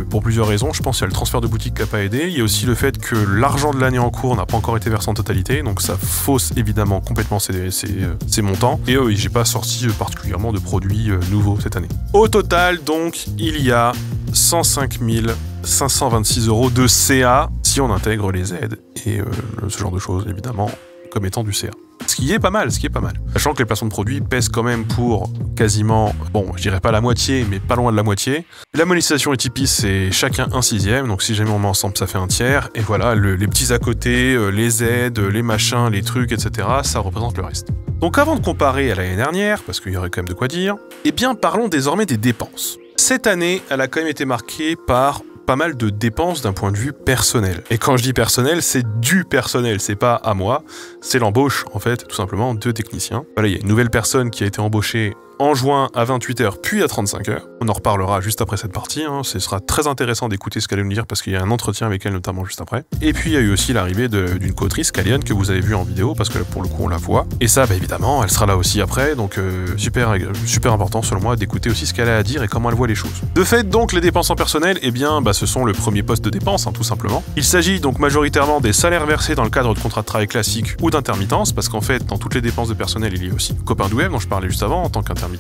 Speaker 5: pour plusieurs raisons, je pense qu'il y a le transfert de boutique qui n'a pas aidé, il y a aussi le fait que l'argent de l'année en cours n'a pas encore été versé en totalité, donc ça fausse évidemment complètement ces montants. Et j'ai pas sorti particulièrement de produits nouveaux cette année. Au total, donc, il y a 105 526 € de CA si on intègre les aides et ce genre de choses, évidemment, comme étant du CA. Ce qui est pas mal. Sachant que les placements de produits pèsent quand même pour quasiment, je dirais pas la moitié, mais pas loin de la moitié. La monétisation et Tipeee, c'est chacun 1/6, donc si jamais on met ensemble, ça fait 1/3. Et voilà, les petits à côté, les aides, les machins, les trucs, etc., ça représente le reste. Donc avant de comparer à l'année dernière, parce qu'il y aurait quand même de quoi dire, parlons désormais des dépenses. Cette année, elle a quand même été marquée par pas mal de dépenses d'un point de vue personnel. Et quand je dis personnel, c'est du personnel, c'est pas à moi, c'est l'embauche, en fait, tout simplement, de techniciens. Voilà, il y a une nouvelle personne qui a été embauchée en juin à 28 h, puis à 35 h. On en reparlera juste après cette partie, ce sera très intéressant d'écouter ce qu'elle va nous dire, parce qu'il y a un entretien avec elle, notamment juste après. Et puis il y a eu aussi l'arrivée d'une coautrice, Kalian, que vous avez vu en vidéo, parce que pour le coup on la voit. Et ça, évidemment, elle sera là aussi après, donc super important selon moi d'écouter aussi ce qu'elle a à dire et comment elle voit les choses. De fait, donc, les dépenses en personnel, ce sont le premier poste de dépense, tout simplement. Il s'agit donc majoritairement des salaires versés dans le cadre de contrats de travail classiques ou d'intermittence, parce qu'en fait, dans toutes les dépenses de personnel, il y a aussi Copain du Web, dont je parlais juste avant, en tant qu'intermittent.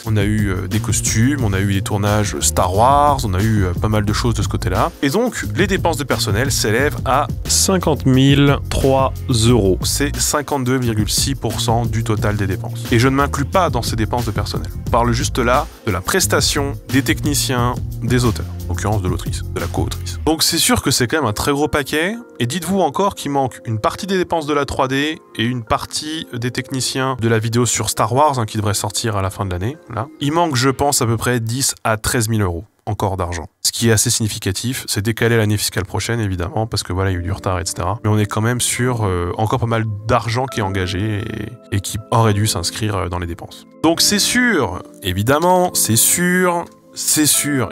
Speaker 5: On a eu des costumes, on a eu des tournages Star Wars, on a eu pas mal de choses de ce côté-là. Et donc, les dépenses de personnel s'élèvent à 50 003 €. C'est 52,6% du total des dépenses. Et je ne m'inclus pas dans ces dépenses de personnel. On parle juste là de la prestation des techniciens, des auteurs. en l'occurrence de l'autrice, de la co-autrice. Donc c'est sûr que c'est quand même un très gros paquet, et dites-vous encore qu'il manque une partie des dépenses de la 3D et une partie des techniciens de la vidéo sur Star Wars, hein, qui devrait sortir à la fin de l'année, là. Il manque, je pense, à peu près 10 à 13 000 euros encore d'argent. Ce qui est assez significatif, c'est décaler l'année fiscale prochaine, évidemment, parce que voilà, il y a eu du retard, etc. Mais on est quand même sur encore pas mal d'argent qui est engagé et qui aurait dû s'inscrire dans les dépenses. Donc c'est sûr, évidemment, c'est sûr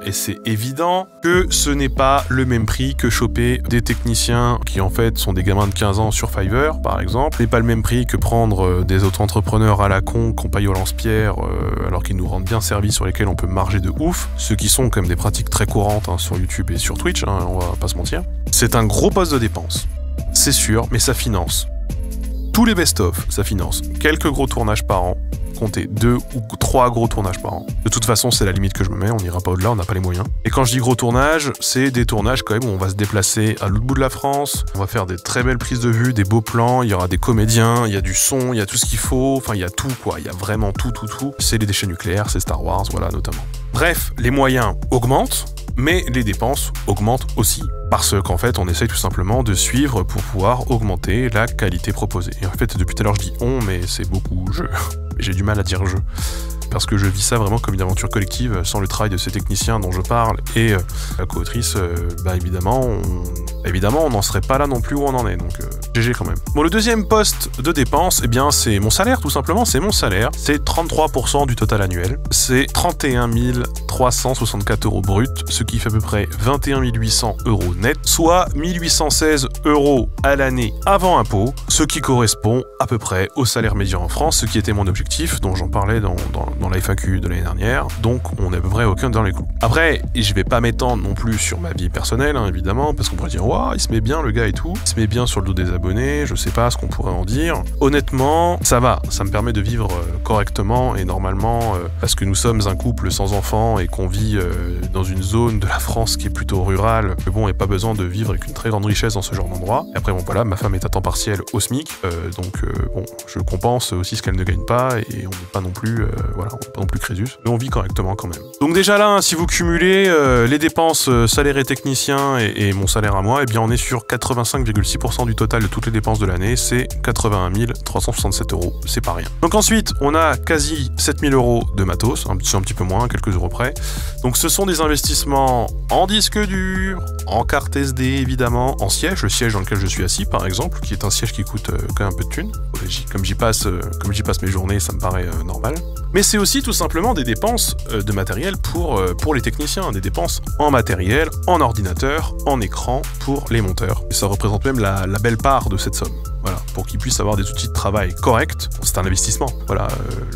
Speaker 5: et c'est évident que ce n'est pas le même prix que choper des techniciens qui en fait sont des gamins de 15 ans sur Fiverr par exemple. Ce n'est pas le même prix que prendre des auto-entrepreneurs à la con qu'on paye au lance-pierre alors qu'ils nous rendent bien service, sur lesquels on peut marger de ouf. Ce qui sont quand même des pratiques très courantes hein, sur YouTube et sur Twitch, hein, on va pas se mentir. C'est un gros poste de dépense, c'est sûr, mais ça finance tous les best-of, ça finance quelques gros tournages par an. Compter 2 ou 3 gros tournages par an. De toute façon, c'est la limite que je me mets, on n'ira pas au-delà, on n'a pas les moyens. Et quand je dis gros tournages, c'est des tournages quand même où on va se déplacer à l'autre bout de la France, on va faire des très belles prises de vue, des beaux plans, il y aura des comédiens, il y a du son, il y a tout ce qu'il faut, enfin il y a tout quoi, il y a vraiment tout. C'est les déchets nucléaires, c'est Star Wars, voilà notamment. Bref, les moyens augmentent, mais les dépenses augmentent aussi. Parce qu'en fait, on essaye tout simplement de suivre pour pouvoir augmenter la qualité proposée. Et en fait, depuis tout à l'heure, je dis on, mais c'est beaucoup je. J'ai du mal à dire je. Parce que je vis ça vraiment comme une aventure collective, sans le travail de ces techniciens dont je parle et la co-autrice, bah évidemment, on n'en serait pas là non plus où on en est, donc GG quand même. Bon, le deuxième poste de dépense, eh bien c'est mon salaire tout simplement, c'est mon salaire, c'est 33% du total annuel, c'est 31 364 euros brut, ce qui fait à peu près 21 800 euros net, soit 1816 euros à l'année avant impôt, ce qui correspond à peu près au salaire médian en France, ce qui était mon objectif, dont j'en parlais dans la FAQ de l'année dernière, donc on est à peu près aucun dans les clous. Après, je vais pas m'étendre non plus sur ma vie personnelle, hein, évidemment, parce qu'on pourrait dire, waouh, il se met bien le gars et tout, il se met bien sur le dos des abonnés, je sais pas ce qu'on pourrait en dire. Honnêtement, ça va, ça me permet de vivre correctement et normalement, parce que nous sommes un couple sans enfants et qu'on vit dans une zone de la France qui est plutôt rurale, mais bon, et pas besoin de vivre avec une très grande richesse dans ce genre d'endroit. Et après, bon voilà, ma femme est à temps partiel au SMIC, donc bon, je compense aussi ce qu'elle ne gagne pas et on n'est pas non plus, voilà, on n'est pas non plus Crésus, mais on vit correctement quand même. Donc déjà là, hein, si vous cumulez les dépenses salaire et technicien et mon salaire à moi, eh bien on est sur 85,6% du total de toutes les dépenses de l'année, c'est 81 367 euros, c'est pas rien. Donc ensuite, on a quasi 7000 euros de matos, c'est un petit peu moins, quelques euros près. Donc ce sont des investissements en disque dur, en carte SD évidemment, en siège, le siège dans lequel je suis assis par exemple, qui est un siège qui coûte quand même un peu de thunes. Comme j'y passe mes journées, ça me paraît normal. Mais c'est aussi tout simplement des dépenses de matériel pour les techniciens, des dépenses en matériel, en ordinateur, en écran pour les monteurs. Et ça représente même la belle part de cette somme. Voilà, pour qu'ils puissent avoir des outils de travail corrects. C'est un investissement, voilà,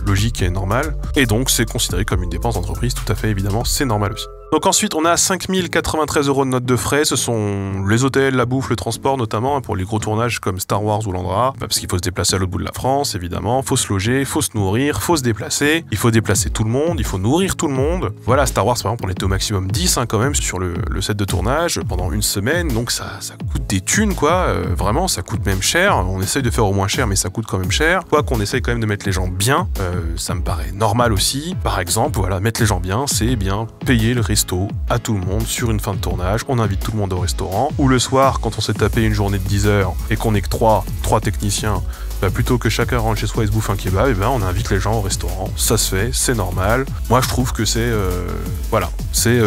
Speaker 5: logique et normal. Et donc c'est considéré comme une dépense d'entreprise, tout à fait évidemment, c'est normal aussi. Donc ensuite, on a 5093 euros de notes de frais, ce sont les hôtels, la bouffe, le transport notamment, pour les gros tournages comme Star Wars ou Landra, parce qu'il faut se déplacer à l'autre bout de la France, évidemment, faut se loger, faut se nourrir, faut se déplacer, il faut déplacer tout le monde, il faut nourrir tout le monde. Voilà, Star Wars par exemple, on était au maximum 10 hein, quand même sur le set de tournage pendant une semaine, donc ça coûte des thunes quoi, vraiment, ça coûte même cher, on essaye de faire au moins cher mais ça coûte quand même cher, quoi qu'on essaye quand même de mettre les gens bien, ça me paraît normal aussi. Par exemple, voilà, mettre les gens bien, c'est bien payer le resto à tout le monde sur une fin de tournage, on invite tout le monde au restaurant, ou le soir quand on s'est tapé une journée de 10 heures et qu'on est que 3 techniciens, bah plutôt que chacun rentre chez soi et se bouffe un kebab, et ben on invite les gens au restaurant, ça se fait, c'est normal. Moi je trouve que c'est voilà, c'est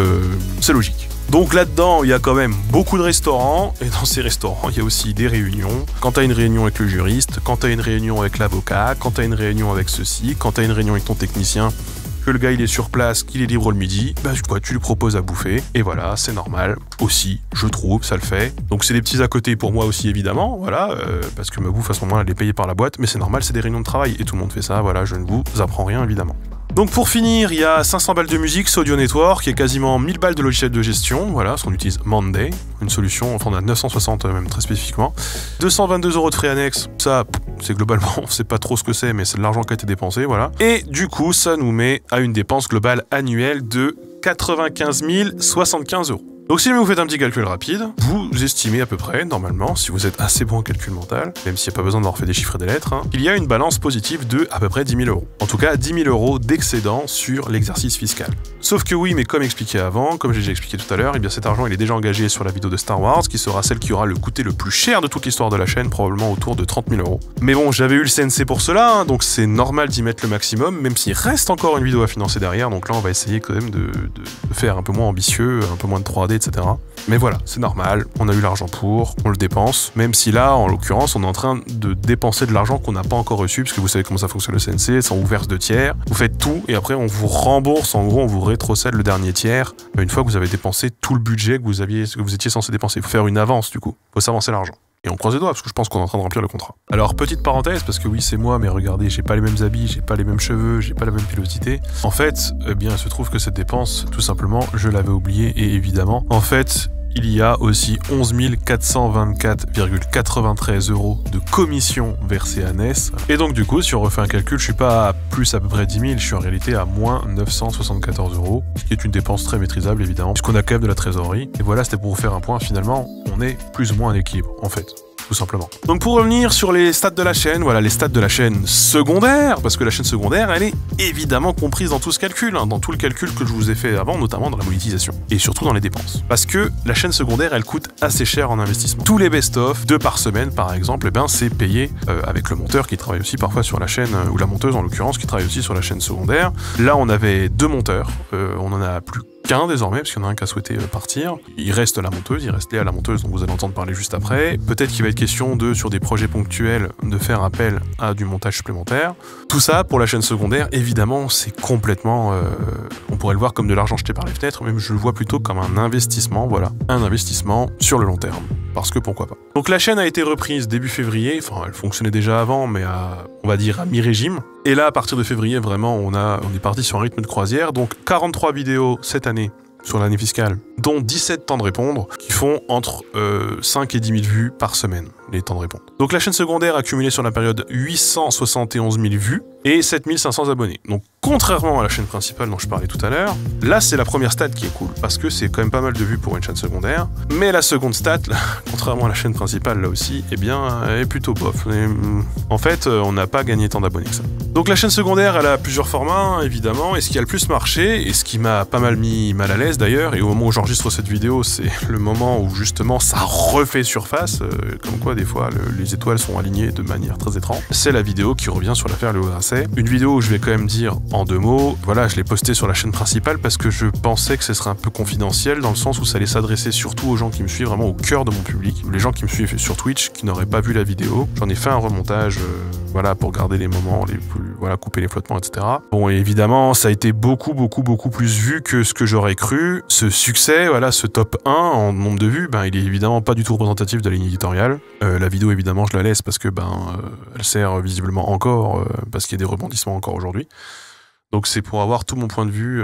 Speaker 5: logique. Donc là-dedans, il y a quand même beaucoup de restaurants, et dans ces restaurants, il y a aussi des réunions. Quand tu as une réunion avec le juriste, quand tu as une réunion avec l'avocat, quand tu as une réunion avec ceci, quand tu as une réunion avec ton technicien, que le gars il est sur place, qu'il est libre le midi, bah tu lui proposes à bouffer, et voilà, c'est normal, aussi, je trouve, ça le fait. Donc c'est des petits à côté pour moi aussi évidemment, voilà, parce que ma bouffe à ce moment-là elle est payée par la boîte, mais c'est normal, c'est des réunions de travail, et tout le monde fait ça, voilà, je ne vous apprends rien évidemment. Donc pour finir, il y a 500 balles de musique, c'est Audio Network, il y a quasiment 1000 balles de logiciel de gestion, voilà, parce qu'on utilise Monday, une solution, enfin on a 960 même très spécifiquement. 222 euros de frais annexes, ça c'est globalement, on sait pas trop ce que c'est, mais c'est de l'argent qui a été dépensé, voilà. Et du coup, ça nous met à une dépense globale annuelle de 95 075 euros. Donc si vous faites un petit calcul rapide, vous estimez à peu près, normalement, si vous êtes assez bon en calcul mental, même s'il n'y a pas besoin d'avoir fait des chiffres et des lettres, hein, il y a une balance positive de à peu près 10 000 euros. En tout cas, 10 000 euros d'excédent sur l'exercice fiscal. Sauf que oui, mais comme expliqué avant, comme j'ai déjà expliqué tout à l'heure, eh bien cet argent il est déjà engagé sur la vidéo de Star Wars, qui sera celle qui aura le coûté le plus cher de toute l'histoire de la chaîne, probablement autour de 30 000 €. Mais bon, j'avais eu le CNC pour cela, hein, donc c'est normal d'y mettre le maximum, même s'il reste encore une vidéo à financer derrière, donc là on va essayer quand même de faire un peu moins ambitieux, un peu moins de 3D, etc. Mais voilà, c'est normal, on a eu l'argent pour, on le dépense, même si là, en l'occurrence, on est en train de dépenser de l'argent qu'on n'a pas encore reçu, parce que vous savez comment ça fonctionne le CNC, ça on vous verse 2 tiers, vous faites tout, et après on vous rembourse, en gros on vous rétrocède le dernier tiers, une fois que vous avez dépensé tout le budget que vous étiez censé dépenser. Il faut faire une avance du coup, il faut s'avancer l'argent. Et on croise les doigts, parce que je pense qu'on est en train de remplir le contrat. Alors, petite parenthèse, parce que oui, c'est moi, mais regardez, j'ai pas les mêmes habits, j'ai pas les mêmes cheveux, j'ai pas la même pilosité. En fait, eh bien, il se trouve que cette dépense, tout simplement, je l'avais oubliée, et évidemment, en fait, il y a aussi 11 424,93 € de commission versée à NES. Et donc du coup, si on refait un calcul, je suis pas à plus à peu près 10 000, je suis en réalité à moins 974 €, ce qui est une dépense très maîtrisable évidemment, puisqu'on a quand même de la trésorerie. Et voilà, c'était pour vous faire un point, finalement, on est plus ou moins en équilibre, en fait. Tout simplement. Donc pour revenir sur les stats de la chaîne, voilà les stats de la chaîne secondaire, parce que la chaîne secondaire, elle est évidemment comprise dans tout ce calcul, hein, dans tout le calcul que je vous ai fait avant, notamment dans la monétisation, et surtout dans les dépenses. Parce que la chaîne secondaire, elle coûte assez cher en investissement. Tous les best-of, 2 par semaine par exemple, eh ben, c'est payé avec le monteur qui travaille aussi parfois sur la chaîne, ou la monteuse en l'occurrence, qui travaille aussi sur la chaîne secondaire. Là, on avait 2 monteurs, on en a plus qu'un désormais, parce qu'il y en a un qui a souhaité partir. Il reste la monteuse, il reste Léa la monteuse, dont vous allez entendre parler juste après. Peut-être qu'il va être question de, sur des projets ponctuels, de faire appel à du montage supplémentaire. Tout ça, pour la chaîne secondaire, évidemment, c'est complètement... on pourrait le voir comme de l'argent jeté par les fenêtres, même je le vois plutôt comme un investissement, voilà. Un investissement sur le long terme. Parce que pourquoi pas. Donc la chaîne a été reprise début février, enfin elle fonctionnait déjà avant, mais on va dire à mi-régime. Et là, à partir de février, vraiment, on est parti sur un rythme de croisière. Donc 43 vidéos cette année sur l'année fiscale, dont 17 temps de répondre, qui font entre 5 et 10 000 vues par semaine, les temps de répondre. Donc la chaîne secondaire a cumulé sur la période 871 000 vues et 7 500 abonnés. Donc contrairement à la chaîne principale dont je parlais tout à l'heure, là c'est la première stat qui est cool, parce que c'est quand même pas mal de vues pour une chaîne secondaire, mais la seconde stat, là, contrairement à la chaîne principale là aussi, eh bien, elle est plutôt bof. Et, en fait, on n'a pas gagné tant d'abonnés que ça. Donc la chaîne secondaire, elle a plusieurs formats, évidemment, et ce qui a le plus marché, et ce qui m'a pas mal mis mal à l'aise d'ailleurs, et au moment où j'enregistre cette vidéo, c'est le moment où justement ça refait surface, comme quoi des fois les étoiles sont alignées de manière très étrange, c'est la vidéo qui revient sur l'affaire Léo Grasset. Une vidéo où je vais quand même dire en 2 mots, voilà, je l'ai postée sur la chaîne principale parce que je pensais que ce serait un peu confidentiel, dans le sens où ça allait s'adresser surtout aux gens qui me suivent, vraiment au cœur de mon public, les gens qui me suivent sur Twitch, qui n'auraient pas vu la vidéo. J'en ai fait un remontage, voilà, pour garder les moments les plus, voilà, couper les flottements, etc. Bon, et évidemment, ça a été beaucoup plus vu que ce que j'aurais cru. Ce succès, voilà, ce top 1 en nombre de vues, ben, il est évidemment pas du tout représentatif de la ligne éditoriale. La vidéo, évidemment, je la laisse parce que, elle sert visiblement encore, parce qu'il y a des rebondissements encore aujourd'hui. Donc c'est pour avoir tout mon point de vue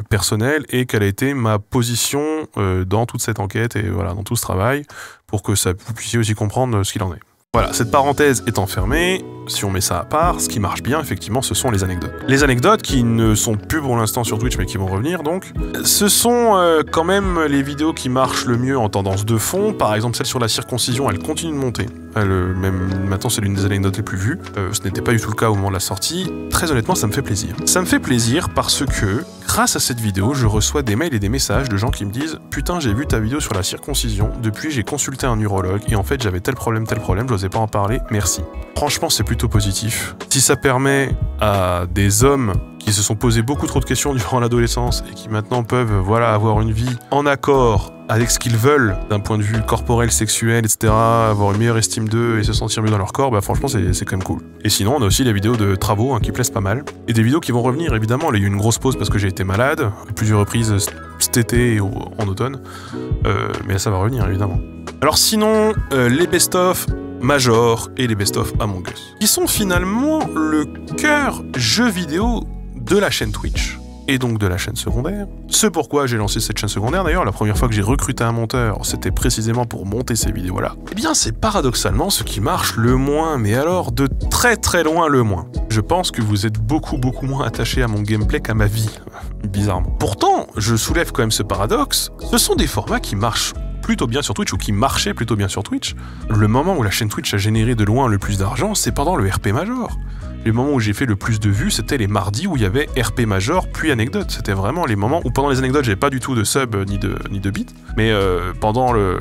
Speaker 5: personnel et quelle a été ma position dans toute cette enquête et voilà, dans tout ce travail, pour que vous puissiez aussi comprendre ce qu'il en est. Voilà, cette parenthèse étant fermée, si on met ça à part, ce qui marche bien, effectivement, ce sont les anecdotes. Les anecdotes qui ne sont plus pour l'instant sur Twitch, mais qui vont revenir, donc, ce sont quand même les vidéos qui marchent le mieux en tendance de fond. Par exemple, celle sur la circoncision, elle continue de monter. Même maintenant, c'est l'une des anecdotes les plus vues. Ce n'était pas du tout le cas au moment de la sortie. Très honnêtement, ça me fait plaisir. Ça me fait plaisir parce que, grâce à cette vidéo, je reçois des mails et des messages de gens qui me disent « Putain, j'ai vu ta vidéo sur la circoncision, depuis j'ai consulté un urologue, et en fait, j'avais tel problème, j'osais pas en parler, merci. » Franchement, c'est plutôt positif. Si ça permet à des hommes qui se sont posé beaucoup trop de questions durant l'adolescence et qui maintenant peuvent, voilà, avoir une vie en accord avec ce qu'ils veulent d'un point de vue corporel, sexuel, etc., avoir une meilleure estime d'eux et se sentir mieux dans leur corps, bah franchement c'est quand même cool. Et sinon on a aussi les vidéos de travaux qui plaisent pas mal, et des vidéos qui vont revenir évidemment. Là il y a eu une grosse pause parce que j'ai été malade, à plusieurs reprises cet été et en automne, mais ça va revenir évidemment. Alors sinon, les best-of Major et les best-of Among Us, qui sont finalement le cœur jeu vidéo de la chaîne Twitch, et donc de la chaîne secondaire. Ce pourquoi j'ai lancé cette chaîne secondaire, d'ailleurs, la première fois que j'ai recruté un monteur, c'était précisément pour monter ces vidéos-là. Eh bien, c'est paradoxalement ce qui marche le moins, mais alors de très loin le moins. Je pense que vous êtes beaucoup moins attachés à mon gameplay qu'à ma vie, bizarrement. Pourtant, je soulève quand même ce paradoxe, ce sont des formats qui marchent plutôt bien sur Twitch, ou qui marchaient plutôt bien sur Twitch. Le moment où la chaîne Twitch a généré de loin le plus d'argent, c'est pendant le RP Major. Les moments où j'ai fait le plus de vues, c'était les mardis où il y avait RP Major puis anecdote. C'était vraiment les moments où pendant les anecdotes, j'avais pas du tout de sub ni de beat, mais pendant le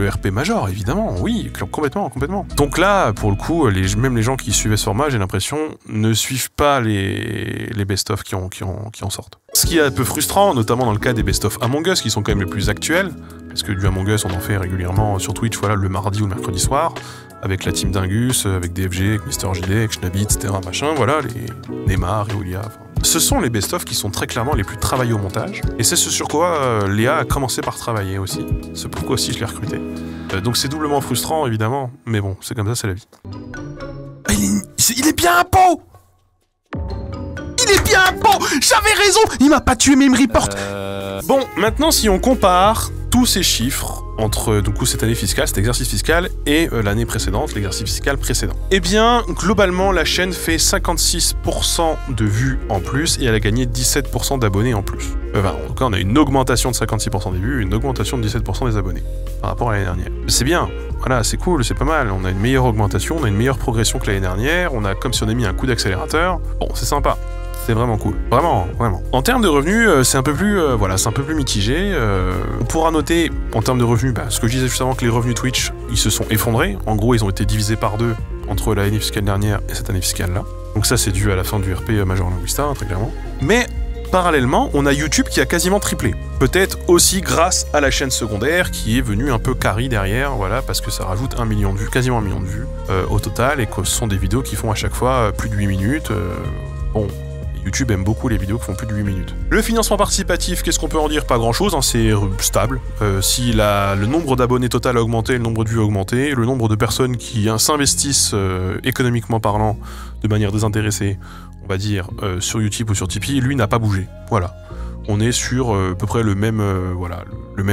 Speaker 5: RP Major, évidemment, oui, complètement. Donc là, pour le coup, même les gens qui suivaient ce format, j'ai l'impression, ne suivent pas les best-of qui en sortent. Ce qui est un peu frustrant, notamment dans le cas des best-of Among Us, qui sont quand même les plus actuels, parce que du Among Us, on en fait régulièrement sur Twitch, voilà, le mardi ou le mercredi soir, avec la team Dingus, avec DFG, avec Mister JD, avec Schnabi, etc. Machin, voilà, les Neymar, Eolia. Ce sont les best-of qui sont très clairement les plus travaillés au montage, et c'est ce sur quoi Léa a commencé par travailler aussi. C'est pourquoi aussi je l'ai recruté. Donc c'est doublement frustrant, évidemment, mais bon, c'est comme ça, c'est la vie. Il est bien un pot! Il est bien un pot! J'avais raison! Il m'a pas tué, mais il me reporte! Bon, maintenant, si on compare tous ces chiffres entre du coup cette année fiscale, cet exercice fiscal, et l'année précédente, l'exercice fiscal précédent. Eh bien, globalement, la chaîne fait 56% de vues en plus et elle a gagné 17% d'abonnés en plus. Enfin, en tout cas, on a une augmentation de 56% des vues et une augmentation de 17% des abonnés par rapport à l'année dernière. C'est bien, voilà, c'est cool, c'est pas mal. On a une meilleure augmentation, on a une meilleure progression que l'année dernière, on a comme si on avait mis un coup d'accélérateur. Bon, c'est sympa. C'est vraiment cool. Vraiment. En termes de revenus, c'est un peu plus, c'est un peu plus mitigé. On pourra noter, en termes de revenus, ce que je disais juste avant, que les revenus Twitch, ils se sont effondrés. En gros, ils ont été divisés par 2 entre l'année fiscale dernière et cette année fiscale-là. Donc ça, c'est dû à la fin du RP Major Linguista, très clairement. Mais, parallèlement, on a YouTube qui a quasiment triplé. Peut-être aussi grâce à la chaîne secondaire, qui est venue un peu carry derrière, voilà, parce que ça rajoute 1 million de vues, quasiment 1 million de vues au total, et que ce sont des vidéos qui font à chaque fois plus de 8 minutes. Bon... YouTube aime beaucoup les vidéos qui font plus de 8 minutes. Le financement participatif, qu'est-ce qu'on peut en dire? Pas grand-chose, hein, c'est stable. Si le nombre d'abonnés total a augmenté, le nombre de vues a augmenté, le nombre de personnes qui s'investissent économiquement parlant de manière désintéressée, on va dire, sur YouTube ou sur Tipeee, lui n'a pas bougé. Voilà. On est sur à peu près le même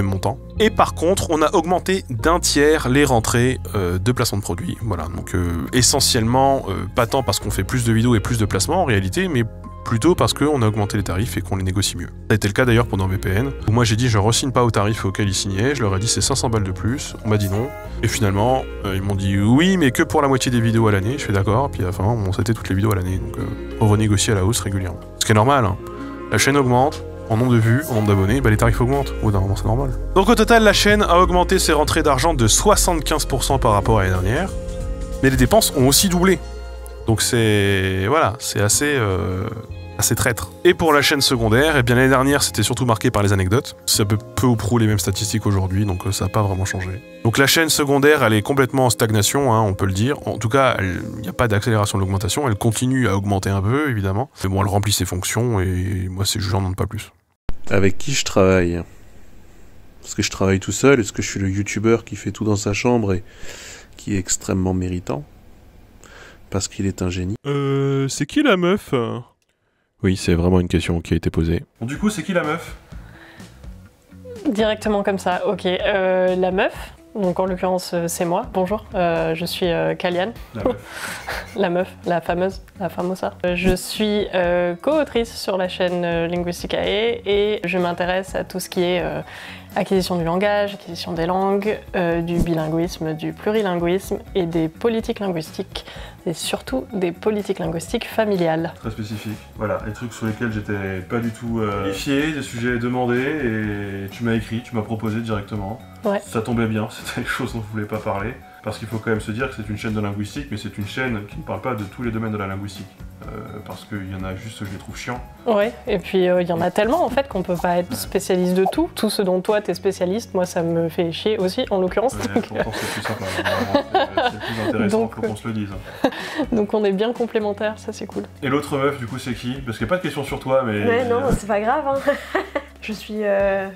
Speaker 5: montant. Et par contre, on a augmenté d'1 tiers les rentrées de placement de produits. Voilà, donc essentiellement, pas tant parce qu'on fait plus de vidéos et plus de placements en réalité, mais plutôt parce qu'on a augmenté les tarifs et qu'on les négocie mieux. Ça a été le cas d'ailleurs pendant VPN, où moi j'ai dit je re-signe pas au tarif auquel ils signaient, je leur ai dit c'est 500 balles de plus, on m'a dit non, et finalement ils m'ont dit oui mais que pour la moitié des vidéos à l'année, je fais d'accord, puis à la fin c'était toutes les vidéos à l'année, donc on renégocie à la hausse régulièrement. Ce qui est normal, hein. La chaîne augmente, en nombre de vues, en nombre d'abonnés, les tarifs augmentent, au bout d'un moment c'est normal. Donc au total la chaîne a augmenté ses rentrées d'argent de 75% par rapport à l'année dernière, mais les dépenses ont aussi doublé. Donc c'est... voilà, c'est assez traître. Et pour la chaîne secondaire, eh bien l'année dernière c'était surtout marqué par les anecdotes. C'est peu ou prou les mêmes statistiques aujourd'hui, donc ça n'a pas vraiment changé. Donc la chaîne secondaire, elle est complètement en stagnation, hein, on peut le dire. En tout cas, il n'y a pas d'accélération de l'augmentation, elle continue à augmenter un peu, évidemment. Mais bon, elle remplit ses fonctions, et moi je n'en demande pas plus.
Speaker 6: Avec qui je travaille? Est-ce que je travaille tout seul? Est-ce que je suis le youtubeur qui fait tout dans sa chambre et qui est extrêmement méritant? Parce qu'il est un génie.
Speaker 1: C'est qui la meuf?
Speaker 2: Oui, c'est vraiment une question qui a été posée.
Speaker 5: Bon, du coup, c'est qui la meuf?
Speaker 7: Directement comme ça, ok. La meuf, donc en l'occurrence c'est moi, bonjour, je suis Kalian.
Speaker 5: La meuf.
Speaker 7: La meuf, la fameuse, la famosa. Je suis co-autrice sur la chaîne Linguisticae et je m'intéresse à tout ce qui est acquisition du langage, acquisition des langues, du bilinguisme, du plurilinguisme et des politiques linguistiques, et surtout des politiques linguistiques familiales.
Speaker 5: Très spécifique. Voilà, les trucs sur lesquels j'étais pas du tout qualifié, des sujets demandés, et tu m'as écrit, tu m'as proposé directement.
Speaker 7: Ouais.
Speaker 5: Ça tombait bien, c'était les choses dont je voulais pas parler. Parce qu'il faut quand même se dire que c'est une chaîne de linguistique, mais c'est une chaîne qui ne parle pas de tous les domaines de la linguistique. Parce qu'il y en a juste, je les trouve chiants.
Speaker 7: Ouais, et puis il y en a tellement en fait qu'on peut pas être spécialiste de tout. Tout ce dont toi t'es spécialiste, moi ça me fait chier aussi en l'occurrence.
Speaker 5: Ouais, pourtant c'est plus sympa, c'est plus intéressant, donc, faut qu'on se le dise.
Speaker 7: Donc on est bien complémentaires, ça c'est cool.
Speaker 5: Et l'autre meuf du coup c'est qui? Parce qu'il n'y a pas de question sur toi, mais...
Speaker 8: Ouais, non, c'est pas grave, hein. Je suis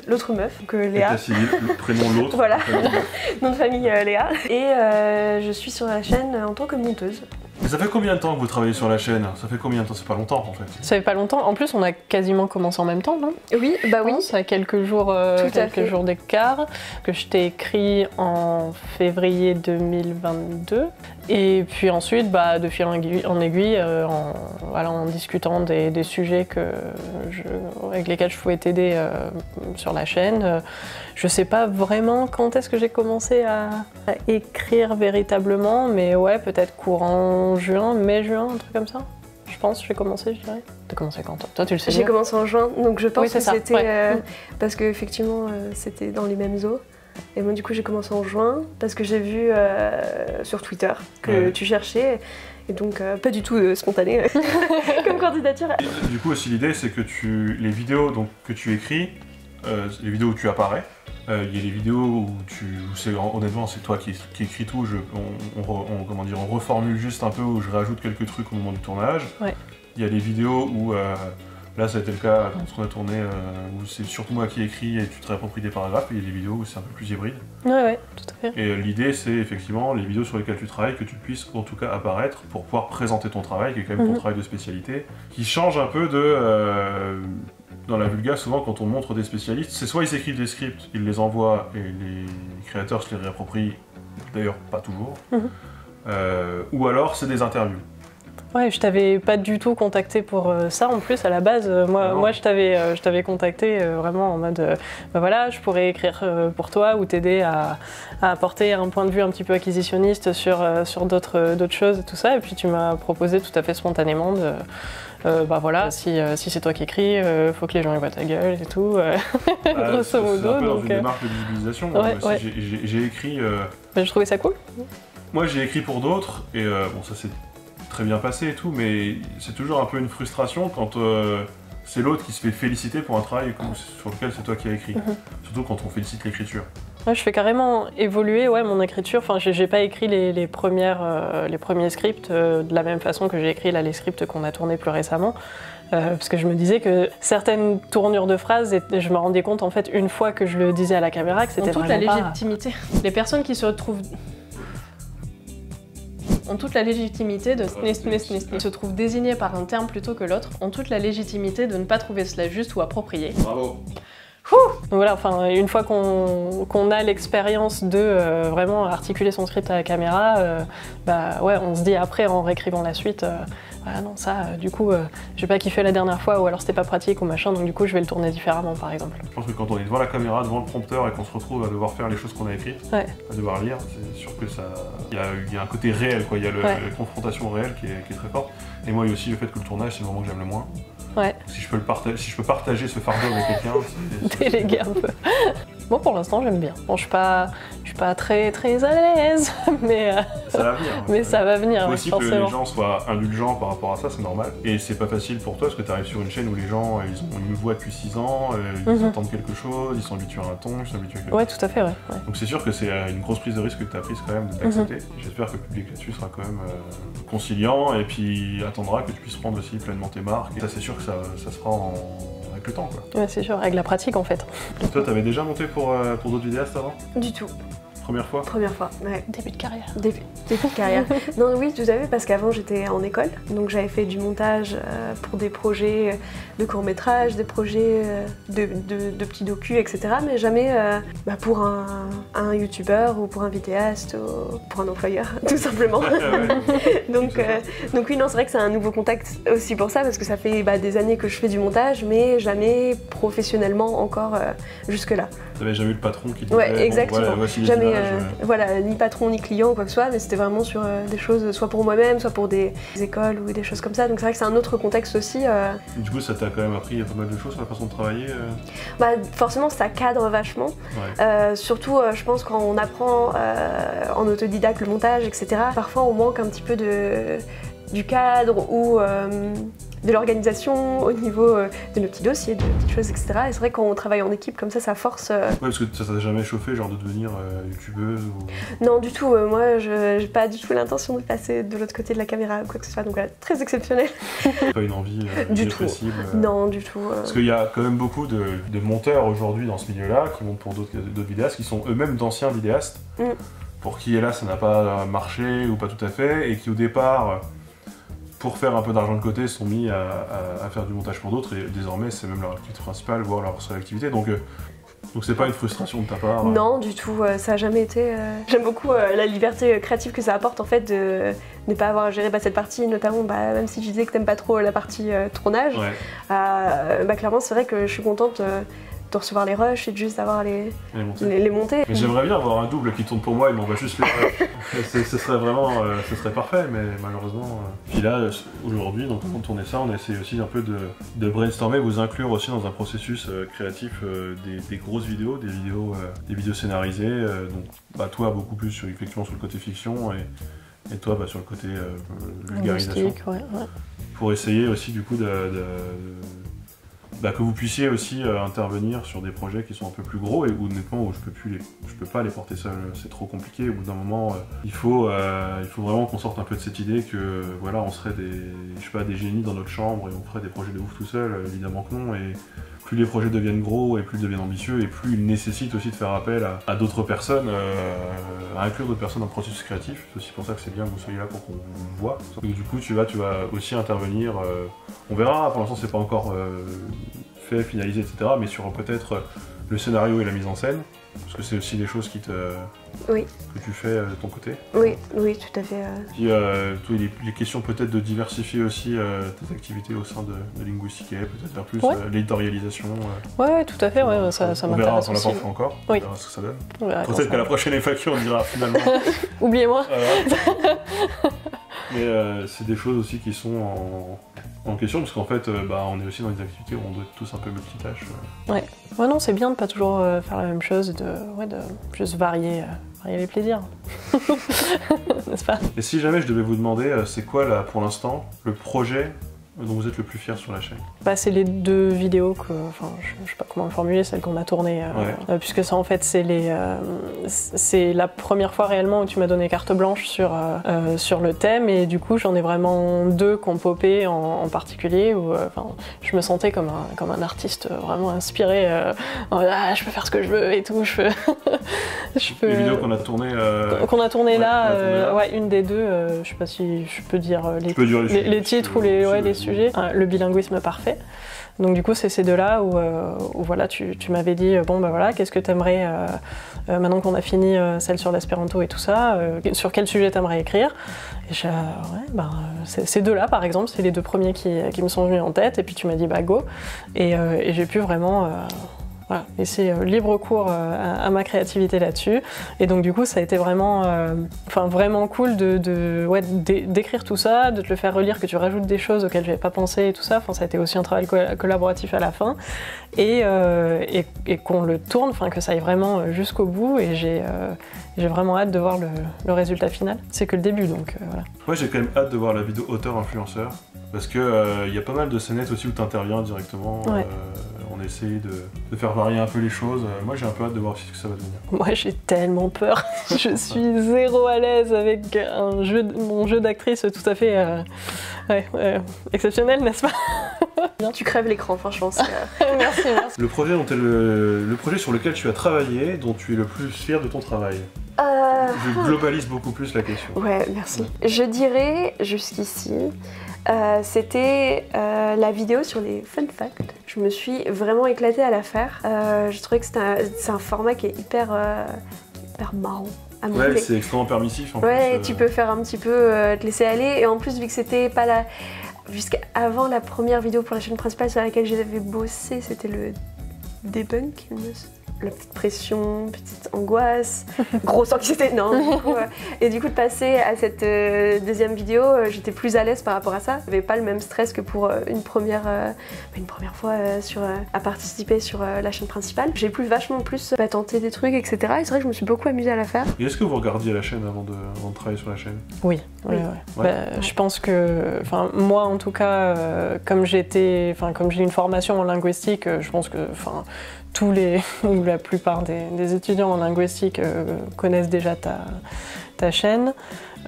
Speaker 8: l'autre meuf, donc Léa.
Speaker 5: État civil, le prénom de l'autre.
Speaker 8: Voilà, nom de famille Léa. Et je suis sur la chaîne en tant que monteuse.
Speaker 5: Mais ça fait combien de temps que vous travaillez sur la chaîne? Ça fait combien de temps? C'est pas longtemps en fait.
Speaker 7: Ça fait pas longtemps, en plus on a quasiment commencé en même temps, non?
Speaker 8: Oui, bah oui.
Speaker 7: Ça a quelques jours d'écart, que je t'ai écrit en février 2022. Et puis ensuite, bah, de fil en aiguille, en discutant des sujets avec lesquels je pouvais t'aider sur la chaîne. Je sais pas vraiment quand est-ce que j'ai commencé à écrire véritablement, mais ouais, peut-être courant en juin, mai-juin, un truc comme ça. Je pense, j'ai commencé, je dirais. T'as commencé quand toi, tu le sais
Speaker 8: J'ai commencé en juin, donc je pense que c'était parce qu'effectivement, c'était dans les mêmes eaux. Et moi, du coup, j'ai commencé en juin parce que j'ai vu sur Twitter que tu cherchais. Et donc, pas du tout spontané comme candidature.
Speaker 2: Et, du coup, aussi, l'idée, c'est que les vidéos donc, que tu écris, les vidéos où tu apparais, il y a les vidéos où honnêtement, c'est toi qui écris tout. Comment dire, on reformule juste un peu, où je rajoute quelques trucs au moment du tournage. Ouais. Il y a les vidéos où, là, ça a été le cas quand on a tourné, où c'est surtout moi qui écris et tu te réappropries des paragraphes. Et il y a des vidéos où c'est un peu plus hybride.
Speaker 7: Ouais, tout à fait.
Speaker 2: Et l'idée, c'est effectivement les vidéos sur lesquelles tu travailles, que tu puisses en tout cas apparaître pour pouvoir présenter ton travail, qui est quand même ton travail de spécialité, qui change un peu de... dans la vulga, souvent, quand on montre des spécialistes, c'est soit ils écrivent des scripts, ils les envoient et les créateurs se les réapproprient, d'ailleurs pas toujours, ou alors c'est des interviews.
Speaker 7: Ouais, je t'avais pas du tout contacté pour ça en plus à la base. Moi je t'avais contacté vraiment en mode bah voilà, je pourrais écrire pour toi ou t'aider à apporter un point de vue un petit peu acquisitionniste sur d'autres choses et tout ça. Et puis tu m'as proposé tout à fait spontanément de bah voilà, si c'est toi qui écris, faut que les gens y voient ta gueule et tout, grosso modo.
Speaker 2: C'est un peu dans une démarche de visibilisation.
Speaker 7: Ouais.
Speaker 2: J'ai écrit...
Speaker 7: Je trouvais ça cool.
Speaker 2: Moi j'ai écrit pour d'autres, et bon ça c'est très bien passé et tout, mais c'est toujours un peu une frustration quand c'est l'autre qui se fait féliciter pour un travail sur lequel c'est toi qui as écrit. Surtout quand on félicite l'écriture.
Speaker 7: Ouais, je fais carrément évoluer mon écriture. Enfin, j'ai pas écrit les premiers scripts de la même façon que j'ai écrit là, les scripts qu'on a tournés plus récemment. Parce que je me disais que certaines tournures de phrases, je me rendais compte en fait une fois que je le disais à la caméra que c'était
Speaker 9: toute la légitimité. Les personnes qui se retrouvent ont toute la légitimité de se trouvent désignées par un terme plutôt que l'autre, ont toute la légitimité de ne pas trouver cela juste ou approprié.
Speaker 2: Bravo.
Speaker 7: Donc voilà, enfin, une fois qu'on a l'expérience de vraiment articuler son script à la caméra, bah ouais, on se dit après en réécrivant la suite, voilà, non, ça, du coup, j'ai pas kiffé la dernière fois, ou alors c'était pas pratique ou machin, donc du coup je vais le tourner différemment par exemple.
Speaker 2: Je pense que quand on est devant la caméra, devant le prompteur et qu'on se retrouve à devoir faire les choses qu'on a écrites, à devoir lire, c'est sûr que ça, il y a un côté réel, quoi. Il y a la confrontation réelle qui est très forte. Et moi, il y a aussi le fait que le tournage, c'est le moment que j'aime le moins.
Speaker 7: Ouais.
Speaker 2: Si je peux partager ce fardeau avec quelqu'un, c'est
Speaker 7: déléguer un peu. Moi pour l'instant j'aime bien. Bon, je suis pas très à l'aise, mais
Speaker 2: ça va venir.
Speaker 7: Mais ça va venir.
Speaker 2: Il faut aussi que les gens soient indulgents par rapport à ça, c'est normal. Et c'est pas facile pour toi parce que tu arrives sur une chaîne où les gens ils ont une voix depuis 6 ans, ils attendent quelque chose, ils sont habitués à un ton, ils sont habitués à quelque chose.
Speaker 7: Ouais, tout à fait, ouais.
Speaker 2: Donc c'est sûr que c'est une grosse prise de risque que tu as prise quand même d'accepter. J'espère que le public là-dessus sera quand même conciliant et puis attendra que tu puisses prendre aussi pleinement tes marques. Et ça c'est sûr que ça se fera avec le temps, quoi.
Speaker 7: Ouais, c'est sûr, avec la pratique en fait.
Speaker 2: Toi, t'avais déjà monté pour d'autres vidéastes avant?
Speaker 8: Du tout.
Speaker 2: Première fois?
Speaker 8: Première fois, ouais.
Speaker 7: Début de carrière.
Speaker 8: Début de carrière. Non, oui, tout à fait, parce qu'avant j'étais en école, donc j'avais fait du montage pour des projets de court-métrage, des projets de petits docus, etc. Mais jamais pour un youtubeur ou pour un vidéaste ou pour un employeur, tout simplement. donc oui, non, c'est vrai que c'est un nouveau contact aussi pour ça, parce que ça fait des années que je fais du montage, mais jamais professionnellement encore jusque-là.
Speaker 2: T'avais jamais eu le patron qui disait
Speaker 8: ouais, exactement.
Speaker 2: Bon, voici les
Speaker 8: jamais,
Speaker 2: images,
Speaker 8: voilà, ni patron ni client ou quoi que ce soit, mais c'était vraiment sur des choses soit pour moi-même, soit pour des écoles ou des choses comme ça. Donc c'est vrai que c'est un autre contexte aussi.
Speaker 2: Du coup, ça t'a quand même appris pas mal de choses sur la façon de travailler
Speaker 8: Forcément, ça cadre vachement. Ouais. Surtout, je pense, quand on apprend en autodidacte le montage, etc. Parfois, on manque un petit peu du cadre ou de l'organisation au niveau de nos petits dossiers, de petites choses, etc. Et c'est vrai que quand on travaille en équipe comme ça, ça force... Ouais,
Speaker 2: parce que ça t'a jamais chauffé, genre de devenir youtubeuse ou...
Speaker 8: Non, du tout. Moi, j'ai pas du tout l'intention de passer de l'autre côté de la caméra ou quoi que ce soit, donc voilà, très exceptionnel.
Speaker 2: Pas une envie
Speaker 8: du tout. Non, du tout.
Speaker 2: Parce qu'il y a quand même beaucoup de monteurs aujourd'hui dans ce milieu-là, qui montent pour d'autres vidéastes, qui sont eux-mêmes d'anciens vidéastes, pour qui, hélas, ça n'a pas marché ou pas tout à fait, et qui au départ... pour faire un peu d'argent de côté, se sont mis à faire du montage pour d'autres, et désormais c'est même leur activité principale, voire leur seule activité, donc c'est pas une frustration de ta part?
Speaker 8: Non, du tout, ça a jamais été... J'aime beaucoup la liberté créative que ça apporte en fait de ne pas avoir géré cette partie, notamment même si je disais que t'aimes pas trop la partie tournage, clairement c'est vrai que je suis contente de recevoir les rushs et de juste d'avoir les montées.
Speaker 2: Mais j'aimerais bien avoir un double qui tourne pour moi et m'envoie juste les rushs. Ce serait vraiment, ce serait parfait, mais malheureusement. Puis là, aujourd'hui, donc avant de tourner ça, on essaie aussi un peu de brainstormer, vous inclure aussi dans un processus créatif des grosses vidéos, des vidéos scénarisées. Donc, bah, toi beaucoup plus effectivement sur le côté fiction et toi sur le côté vulgarisation.
Speaker 7: Ouais.
Speaker 2: Pour essayer aussi du coup que vous puissiez aussi intervenir sur des projets qui sont un peu plus gros et où honnêtement où je peux pas les porter seul, c'est trop compliqué. Au bout d'un moment, il faut vraiment qu'on sorte un peu de cette idée que voilà, on serait des génies dans notre chambre et on ferait des projets de ouf tout seul. Évidemment que non. Et plus les projets deviennent gros et plus ils deviennent ambitieux et plus ils nécessitent aussi de faire appel à d'autres personnes, à inclure d'autres personnes dans le processus créatif. C'est aussi pour ça que c'est bien que vous soyez là pour qu'on vous voit. Donc du coup tu vas aussi intervenir, on verra, pour l'instant c'est pas encore fait, finalisé, etc. mais sur peut-être le scénario et la mise en scène, parce que c'est aussi des choses que tu fais de ton côté.
Speaker 8: Oui, tout à fait.
Speaker 2: Puis, les questions peut-être de diversifier aussi tes activités au sein de Linguistique et peut-être faire plus l'éditorialisation.
Speaker 7: Ouais, tout à fait, ça m'intéresse aussi.
Speaker 2: On verra, on l'a pas fait encore, on verra ce que ça donne. Ouais, peut-être qu'à la prochaine FAQ on dira finalement...
Speaker 7: Oubliez-moi.
Speaker 2: Mais c'est des choses aussi qui sont en question, parce qu'en fait, on est aussi dans des activités où on doit être tous un peu multitâches.
Speaker 7: Ouais, non, c'est bien de pas toujours faire la même chose, de juste varier les plaisirs. N'est-ce pas?
Speaker 2: Et si jamais je devais vous demander, c'est quoi là, pour l'instant, le projet dont vous êtes le plus fier sur la chaîne?
Speaker 7: C'est les 2 vidéos que, je sais pas comment le formuler, celles qu'on a tournées, puisque ça en fait c'est la première fois réellement où tu m'as donné carte blanche sur le thème, et du coup j'en ai vraiment 2 qui ont popé en particulier où je me sentais comme un artiste vraiment inspiré, je peux faire ce que je veux et tout, je peux...
Speaker 2: Les vidéos qu'on a tournées
Speaker 7: là, une des 2, je sais pas si je peux dire les titres ou les sujets. Le bilinguisme parfait. Donc du coup c'est ces 2-là où voilà, tu m'avais dit qu'est-ce que t'aimerais maintenant qu'on a fini celle sur l'espéranto et tout ça, sur quel sujet t'aimerais écrire? Et ces 2-là par exemple, c'est les 2 premiers qui me sont venus en tête, et puis tu m'as dit go, et j'ai pu vraiment laisser libre cours à ma créativité là-dessus. Et donc du coup ça a été vraiment vraiment cool d'écrire tout ça, de te le faire relire, que tu rajoutes des choses auxquelles j'avais pas pensé et tout ça. Ça a été aussi un travail collaboratif à la fin, et qu'on le tourne, que ça aille vraiment jusqu'au bout, et j'ai vraiment hâte de voir le résultat final. C'est que le début, donc voilà.
Speaker 2: Moi j'ai quand même hâte de voir la vidéo auteur-influenceur, parce que y a pas mal de scénettes aussi où tu interviens directement. On essaye de faire varier un peu les choses. Moi j'ai un peu hâte de voir ce que ça va devenir.
Speaker 7: Moi j'ai tellement peur. Je suis zéro à l'aise avec mon jeu d'actrice tout à fait exceptionnel, n'est-ce pas?
Speaker 8: Tu crèves l'écran, franchement.
Speaker 7: Merci.
Speaker 2: Le projet sur lequel tu as travaillé, dont tu es le plus fier de ton travail? Je globalise beaucoup plus la question.
Speaker 8: Ouais, merci. Je dirais jusqu'ici, c'était la vidéo sur les fun facts. Je me suis vraiment éclatée à la faire. Je trouvais que c'est un format qui est hyper marrant.
Speaker 2: Ouais, c'est extrêmement permissif en plus.
Speaker 8: Ouais, tu peux faire un petit peu te laisser aller, et en plus vu que c'était pas la... Jusqu'avant la première vidéo pour la chaîne principale sur laquelle j'avais bossé, c'était le debunk, la petite pression, petite angoisse, grosse anxiété, non. Et du coup de passer à cette deuxième vidéo, j'étais plus à l'aise par rapport à ça. J'avais pas le même stress que pour une première fois à participer sur la chaîne principale. J'ai pu vachement plus tenter des trucs, etc. Et c'est vrai que je me suis beaucoup amusée à la faire.
Speaker 2: Et est-ce que vous regardiez la chaîne avant de travailler sur la chaîne?
Speaker 7: Oui. Je pense que, moi en tout cas, comme j'ai une formation en linguistique, je pense que ou la plupart des étudiants en linguistique connaissent déjà ta chaîne.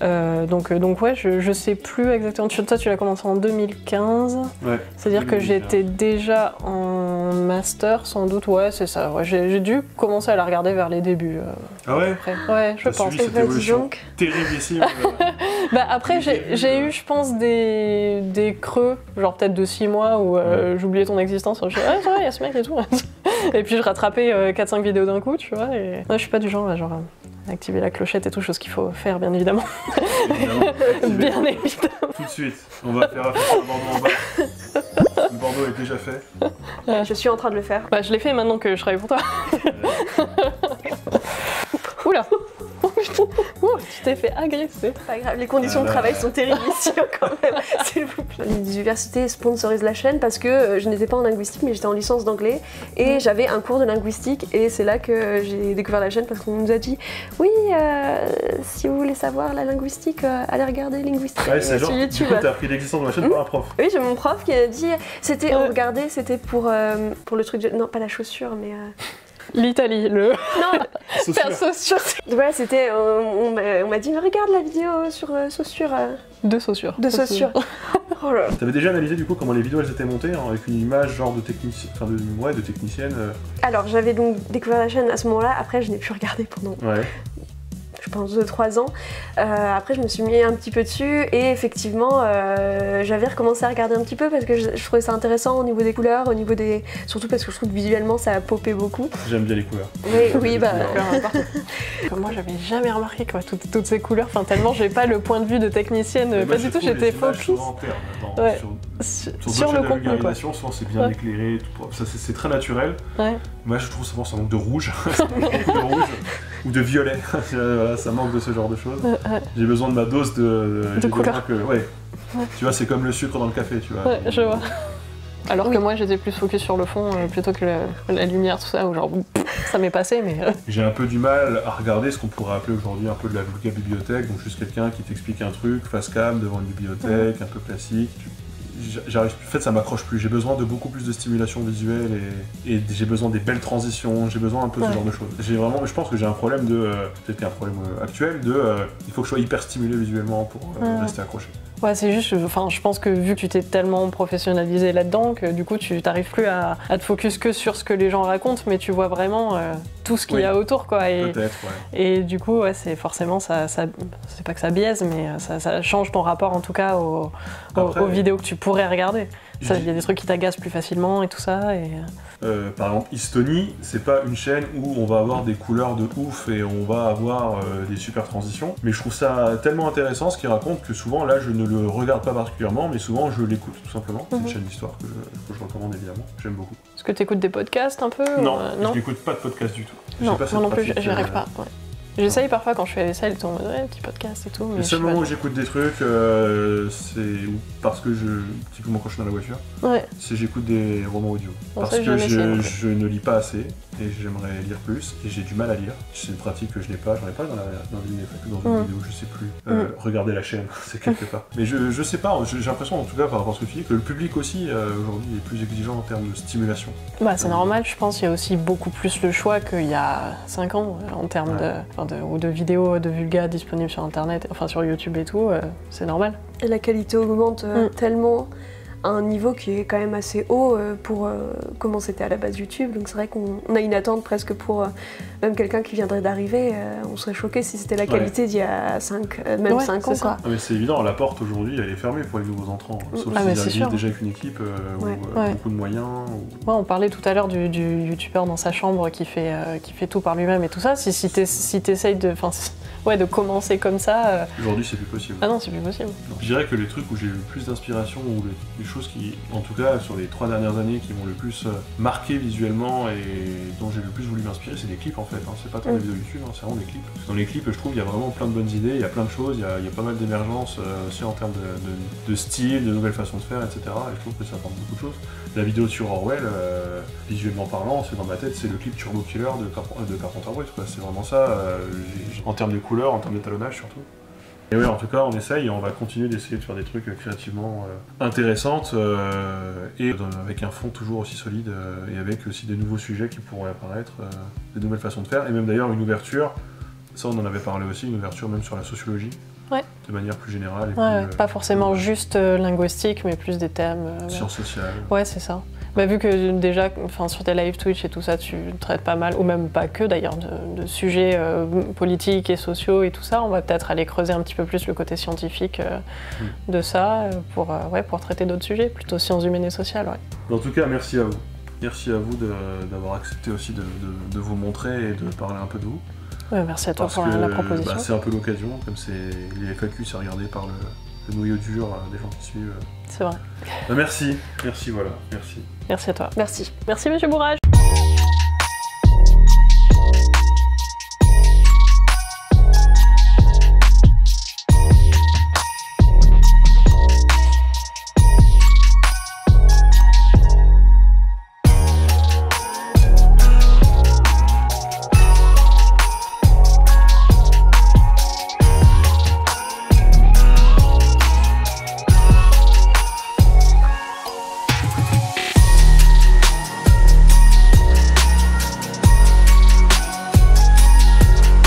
Speaker 7: Donc ouais, je sais plus exactement. Toi, tu l'as commencé en 2015.
Speaker 2: Ouais.
Speaker 7: C'est-à-dire que j'étais déjà en master, sans doute. Ouais, c'est ça. Ouais, j'ai dû commencer à la regarder vers les débuts.
Speaker 2: Ah ouais?
Speaker 7: Ouais, je pense.
Speaker 2: Cette évolution terriblissime.
Speaker 7: Après, j'ai eu, je pense, des creux, genre peut-être de 6 mois où j'oubliais ton existence. Je disais, il y a ce mec et tout. Et puis je rattrapais 4-5 vidéos d'un coup, tu vois. Et... je suis pas du genre, activer la clochette et tout, chose qu'il faut faire, bien évidemment. Bien évidemment.
Speaker 2: Tout de suite, on va faire un bordon en bas. Le bordon Bordeaux est déjà fait.
Speaker 8: Je suis en train de le faire.
Speaker 7: Bah, je l'ai fait maintenant que je travaille pour toi. Oula. Oh putain. Oh, tu t'es fait agresser.
Speaker 8: Pas grave, les conditions de travail sont terribles ici quand même, s'il vous plaît. L'université sponsorise la chaîne parce que je n'étais pas en linguistique mais j'étais en licence d'anglais et j'avais un cours de linguistique et c'est là que j'ai découvert la chaîne parce qu'on nous a dit oui, si vous voulez savoir la linguistique, allez regarder Linguistique
Speaker 2: sur YouTube. T'as appris l'existence de la chaîne par un prof.
Speaker 8: Oui, j'ai mon prof qui a dit, on regardait, c'était pour le truc de... Non, pas la chaussure mais...
Speaker 7: L'Italie, le...
Speaker 8: Non,
Speaker 7: Saussure.
Speaker 8: Ouais, c'était... on m'a dit, regarde la vidéo sur Saussure.
Speaker 7: De Saussure.
Speaker 8: De Saussure. Oh là.
Speaker 2: T'avais déjà analysé du coup comment les vidéos elles étaient montées, hein, avec une image genre de technicienne, enfin de technicienne
Speaker 8: Alors j'avais donc découvert la chaîne à ce moment-là, après je n'ai plus regardé pendant...
Speaker 2: Ouais.
Speaker 8: Je pense 2-3 ans. Après, je me suis mis un petit peu dessus et effectivement, j'avais recommencé à regarder un petit peu parce que je trouvais ça intéressant au niveau des couleurs, au niveau des... Surtout parce que je trouve que visuellement, ça a popé beaucoup.
Speaker 2: J'aime bien les couleurs.
Speaker 8: Oui, bah...
Speaker 7: Moi, j'avais jamais remarqué quoi, toutes ces couleurs, enfin tellement j'ai pas le point de vue de technicienne, pas du tout, j'étais focus.
Speaker 2: Ouais.
Speaker 7: Sur le contenu quoi.
Speaker 2: Souvent c'est bien éclairé, c'est très naturel.
Speaker 7: Ouais.
Speaker 2: Moi je trouve souvent ça manque de rouge, ou de violet. Voilà, ça manque de ce genre de choses. J'ai besoin de ma dose de
Speaker 7: couleurs.
Speaker 2: Tu vois, c'est comme le sucre dans le café, tu vois.
Speaker 7: Ouais, je vois. Alors que moi j'étais plus focus sur le fond plutôt que la lumière, tout ça, où genre ça m'est passé, mais...
Speaker 2: J'ai un peu du mal à regarder ce qu'on pourrait appeler aujourd'hui un peu de la bibliothèque, donc juste quelqu'un qui t'explique un truc, face cam, devant une bibliothèque, un peu classique. En fait ça m'accroche plus, j'ai besoin de beaucoup plus de stimulation visuelle et j'ai besoin des belles transitions, j'ai besoin un peu de ce genre de choses. Je pense que j'ai un problème peut-être qu'il y a un problème actuel il faut que je sois hyper stimulé visuellement pour rester accroché.
Speaker 7: Ouais, c'est juste, je pense que vu que tu t'es tellement professionnalisé là-dedans, que du coup tu t'arrives plus à te focus que sur ce que les gens racontent, mais tu vois vraiment tout ce qu'il y a autour, quoi.
Speaker 2: Peut-être, ouais.
Speaker 7: Et du coup, ouais, c'est forcément, ça c'est pas que ça biaise, mais ça change ton rapport en tout cas aux vidéos que tu pourrais regarder. Il y a des trucs qui t'agacent plus facilement et tout ça.
Speaker 2: Par exemple, Estonie, c'est pas une chaîne où on va avoir des couleurs de ouf et on va avoir des super transitions, mais je trouve ça tellement intéressant ce qu'il raconte que souvent, là, je ne le regarde pas particulièrement, mais souvent, je l'écoute tout simplement. C'est une chaîne d'histoire que je recommande évidemment, j'aime beaucoup.
Speaker 7: Est-ce que tu écoutes des podcasts un peu?
Speaker 2: Non, je n'écoute pas de podcast du tout.
Speaker 7: Non, moi non plus, j'y arrive pas. Ouais. J'essaye parfois quand je fais la vaisselle, et tout, petit podcast et tout. Mais
Speaker 2: le seul moment où j'écoute des trucs, c'est parce que typiquement quand je suis dans la voiture, c'est j'écoute des romans audio. Parce que je ne lis pas assez et j'aimerais lire plus et j'ai du mal à lire. C'est une pratique que je n'ai pas, j'en ai pas dans une vidéo, je sais plus. Regarder la chaîne, c'est quelque part. Mais je sais pas, j'ai l'impression en tout cas par rapport à ce que tu dis que le public aussi aujourd'hui est plus exigeant en termes de stimulation.
Speaker 7: Bah c'est normal, je pense, il y a aussi beaucoup plus le choix qu'il y a 5 ans en termes de vidéos de vulga disponibles sur internet, enfin sur YouTube et tout, c'est normal.
Speaker 8: Et la qualité augmente tellement à un niveau qui est quand même assez haut pour comment c'était à la base YouTube, donc c'est vrai qu'on a une attente presque pour même quelqu'un qui viendrait d'arriver, on serait choqué si c'était la qualité d'il y a 5 ans quoi.
Speaker 2: Ah mais c'est évident, la porte aujourd'hui elle est fermée pour les nouveaux entrants, sauf s'ils arrivent déjà avec une équipe ou beaucoup de moyens.
Speaker 7: Ouais, on parlait tout à l'heure du youtubeur dans sa chambre qui fait tout par lui-même et tout ça, si t'essayes de commencer comme ça...
Speaker 2: Aujourd'hui c'est plus possible.
Speaker 7: Ah non, c'est plus possible.
Speaker 2: Donc, je dirais que les trucs où j'ai eu le plus d'inspiration, ou les choses qui, en tout cas sur les 3 dernières années, qui m'ont le plus marqué visuellement et dont j'ai le plus voulu m'inspirer, c'est des clips en fait. C'est pas tant les vidéos YouTube, c'est vraiment des clips. Parce que dans les clips, je trouve il y a vraiment plein de bonnes idées, il y a plein de choses, il y a pas mal d'émergence aussi en termes de style, de nouvelles façons de faire, etc. Et je trouve que ça apporte beaucoup de choses. La vidéo sur Orwell, visuellement parlant, c'est dans ma tête, c'est le clip Turbo Killer de Carpenter Brut. C'est vraiment ça, en termes de couleurs, en termes d'étalonnage surtout. Et ouais, en tout cas, on essaye et on va continuer d'essayer de faire des trucs créativement intéressantes et avec un fond toujours aussi solide et avec aussi des nouveaux sujets qui pourraient apparaître, des nouvelles façons de faire et même d'ailleurs une ouverture, ça on en avait parlé aussi, une ouverture même sur la sociologie. De manière plus générale. Et
Speaker 7: pas forcément juste linguistique, mais plus des thèmes...
Speaker 2: sciences sociales.
Speaker 7: Ouais, c'est ça. Bah, vu que déjà, sur tes live Twitch et tout ça, tu traites pas mal, ou même pas que d'ailleurs, de sujets politiques et sociaux et tout ça, on va peut-être aller creuser un petit peu plus le côté scientifique de ça pour traiter d'autres sujets, plutôt sciences humaines et sociales.
Speaker 2: En tout cas, merci à vous. Merci à vous d'avoir accepté aussi de vous montrer et de parler un peu de vous.
Speaker 7: Ouais, merci à toi pour la proposition.
Speaker 2: C'est un peu l'occasion, comme les FAQ c'est regardé par le noyau dur des gens qui suivent.
Speaker 7: C'est vrai.
Speaker 2: Merci, voilà, merci.
Speaker 7: Merci à toi.
Speaker 8: Merci.
Speaker 7: Merci, monsieur Bourrage.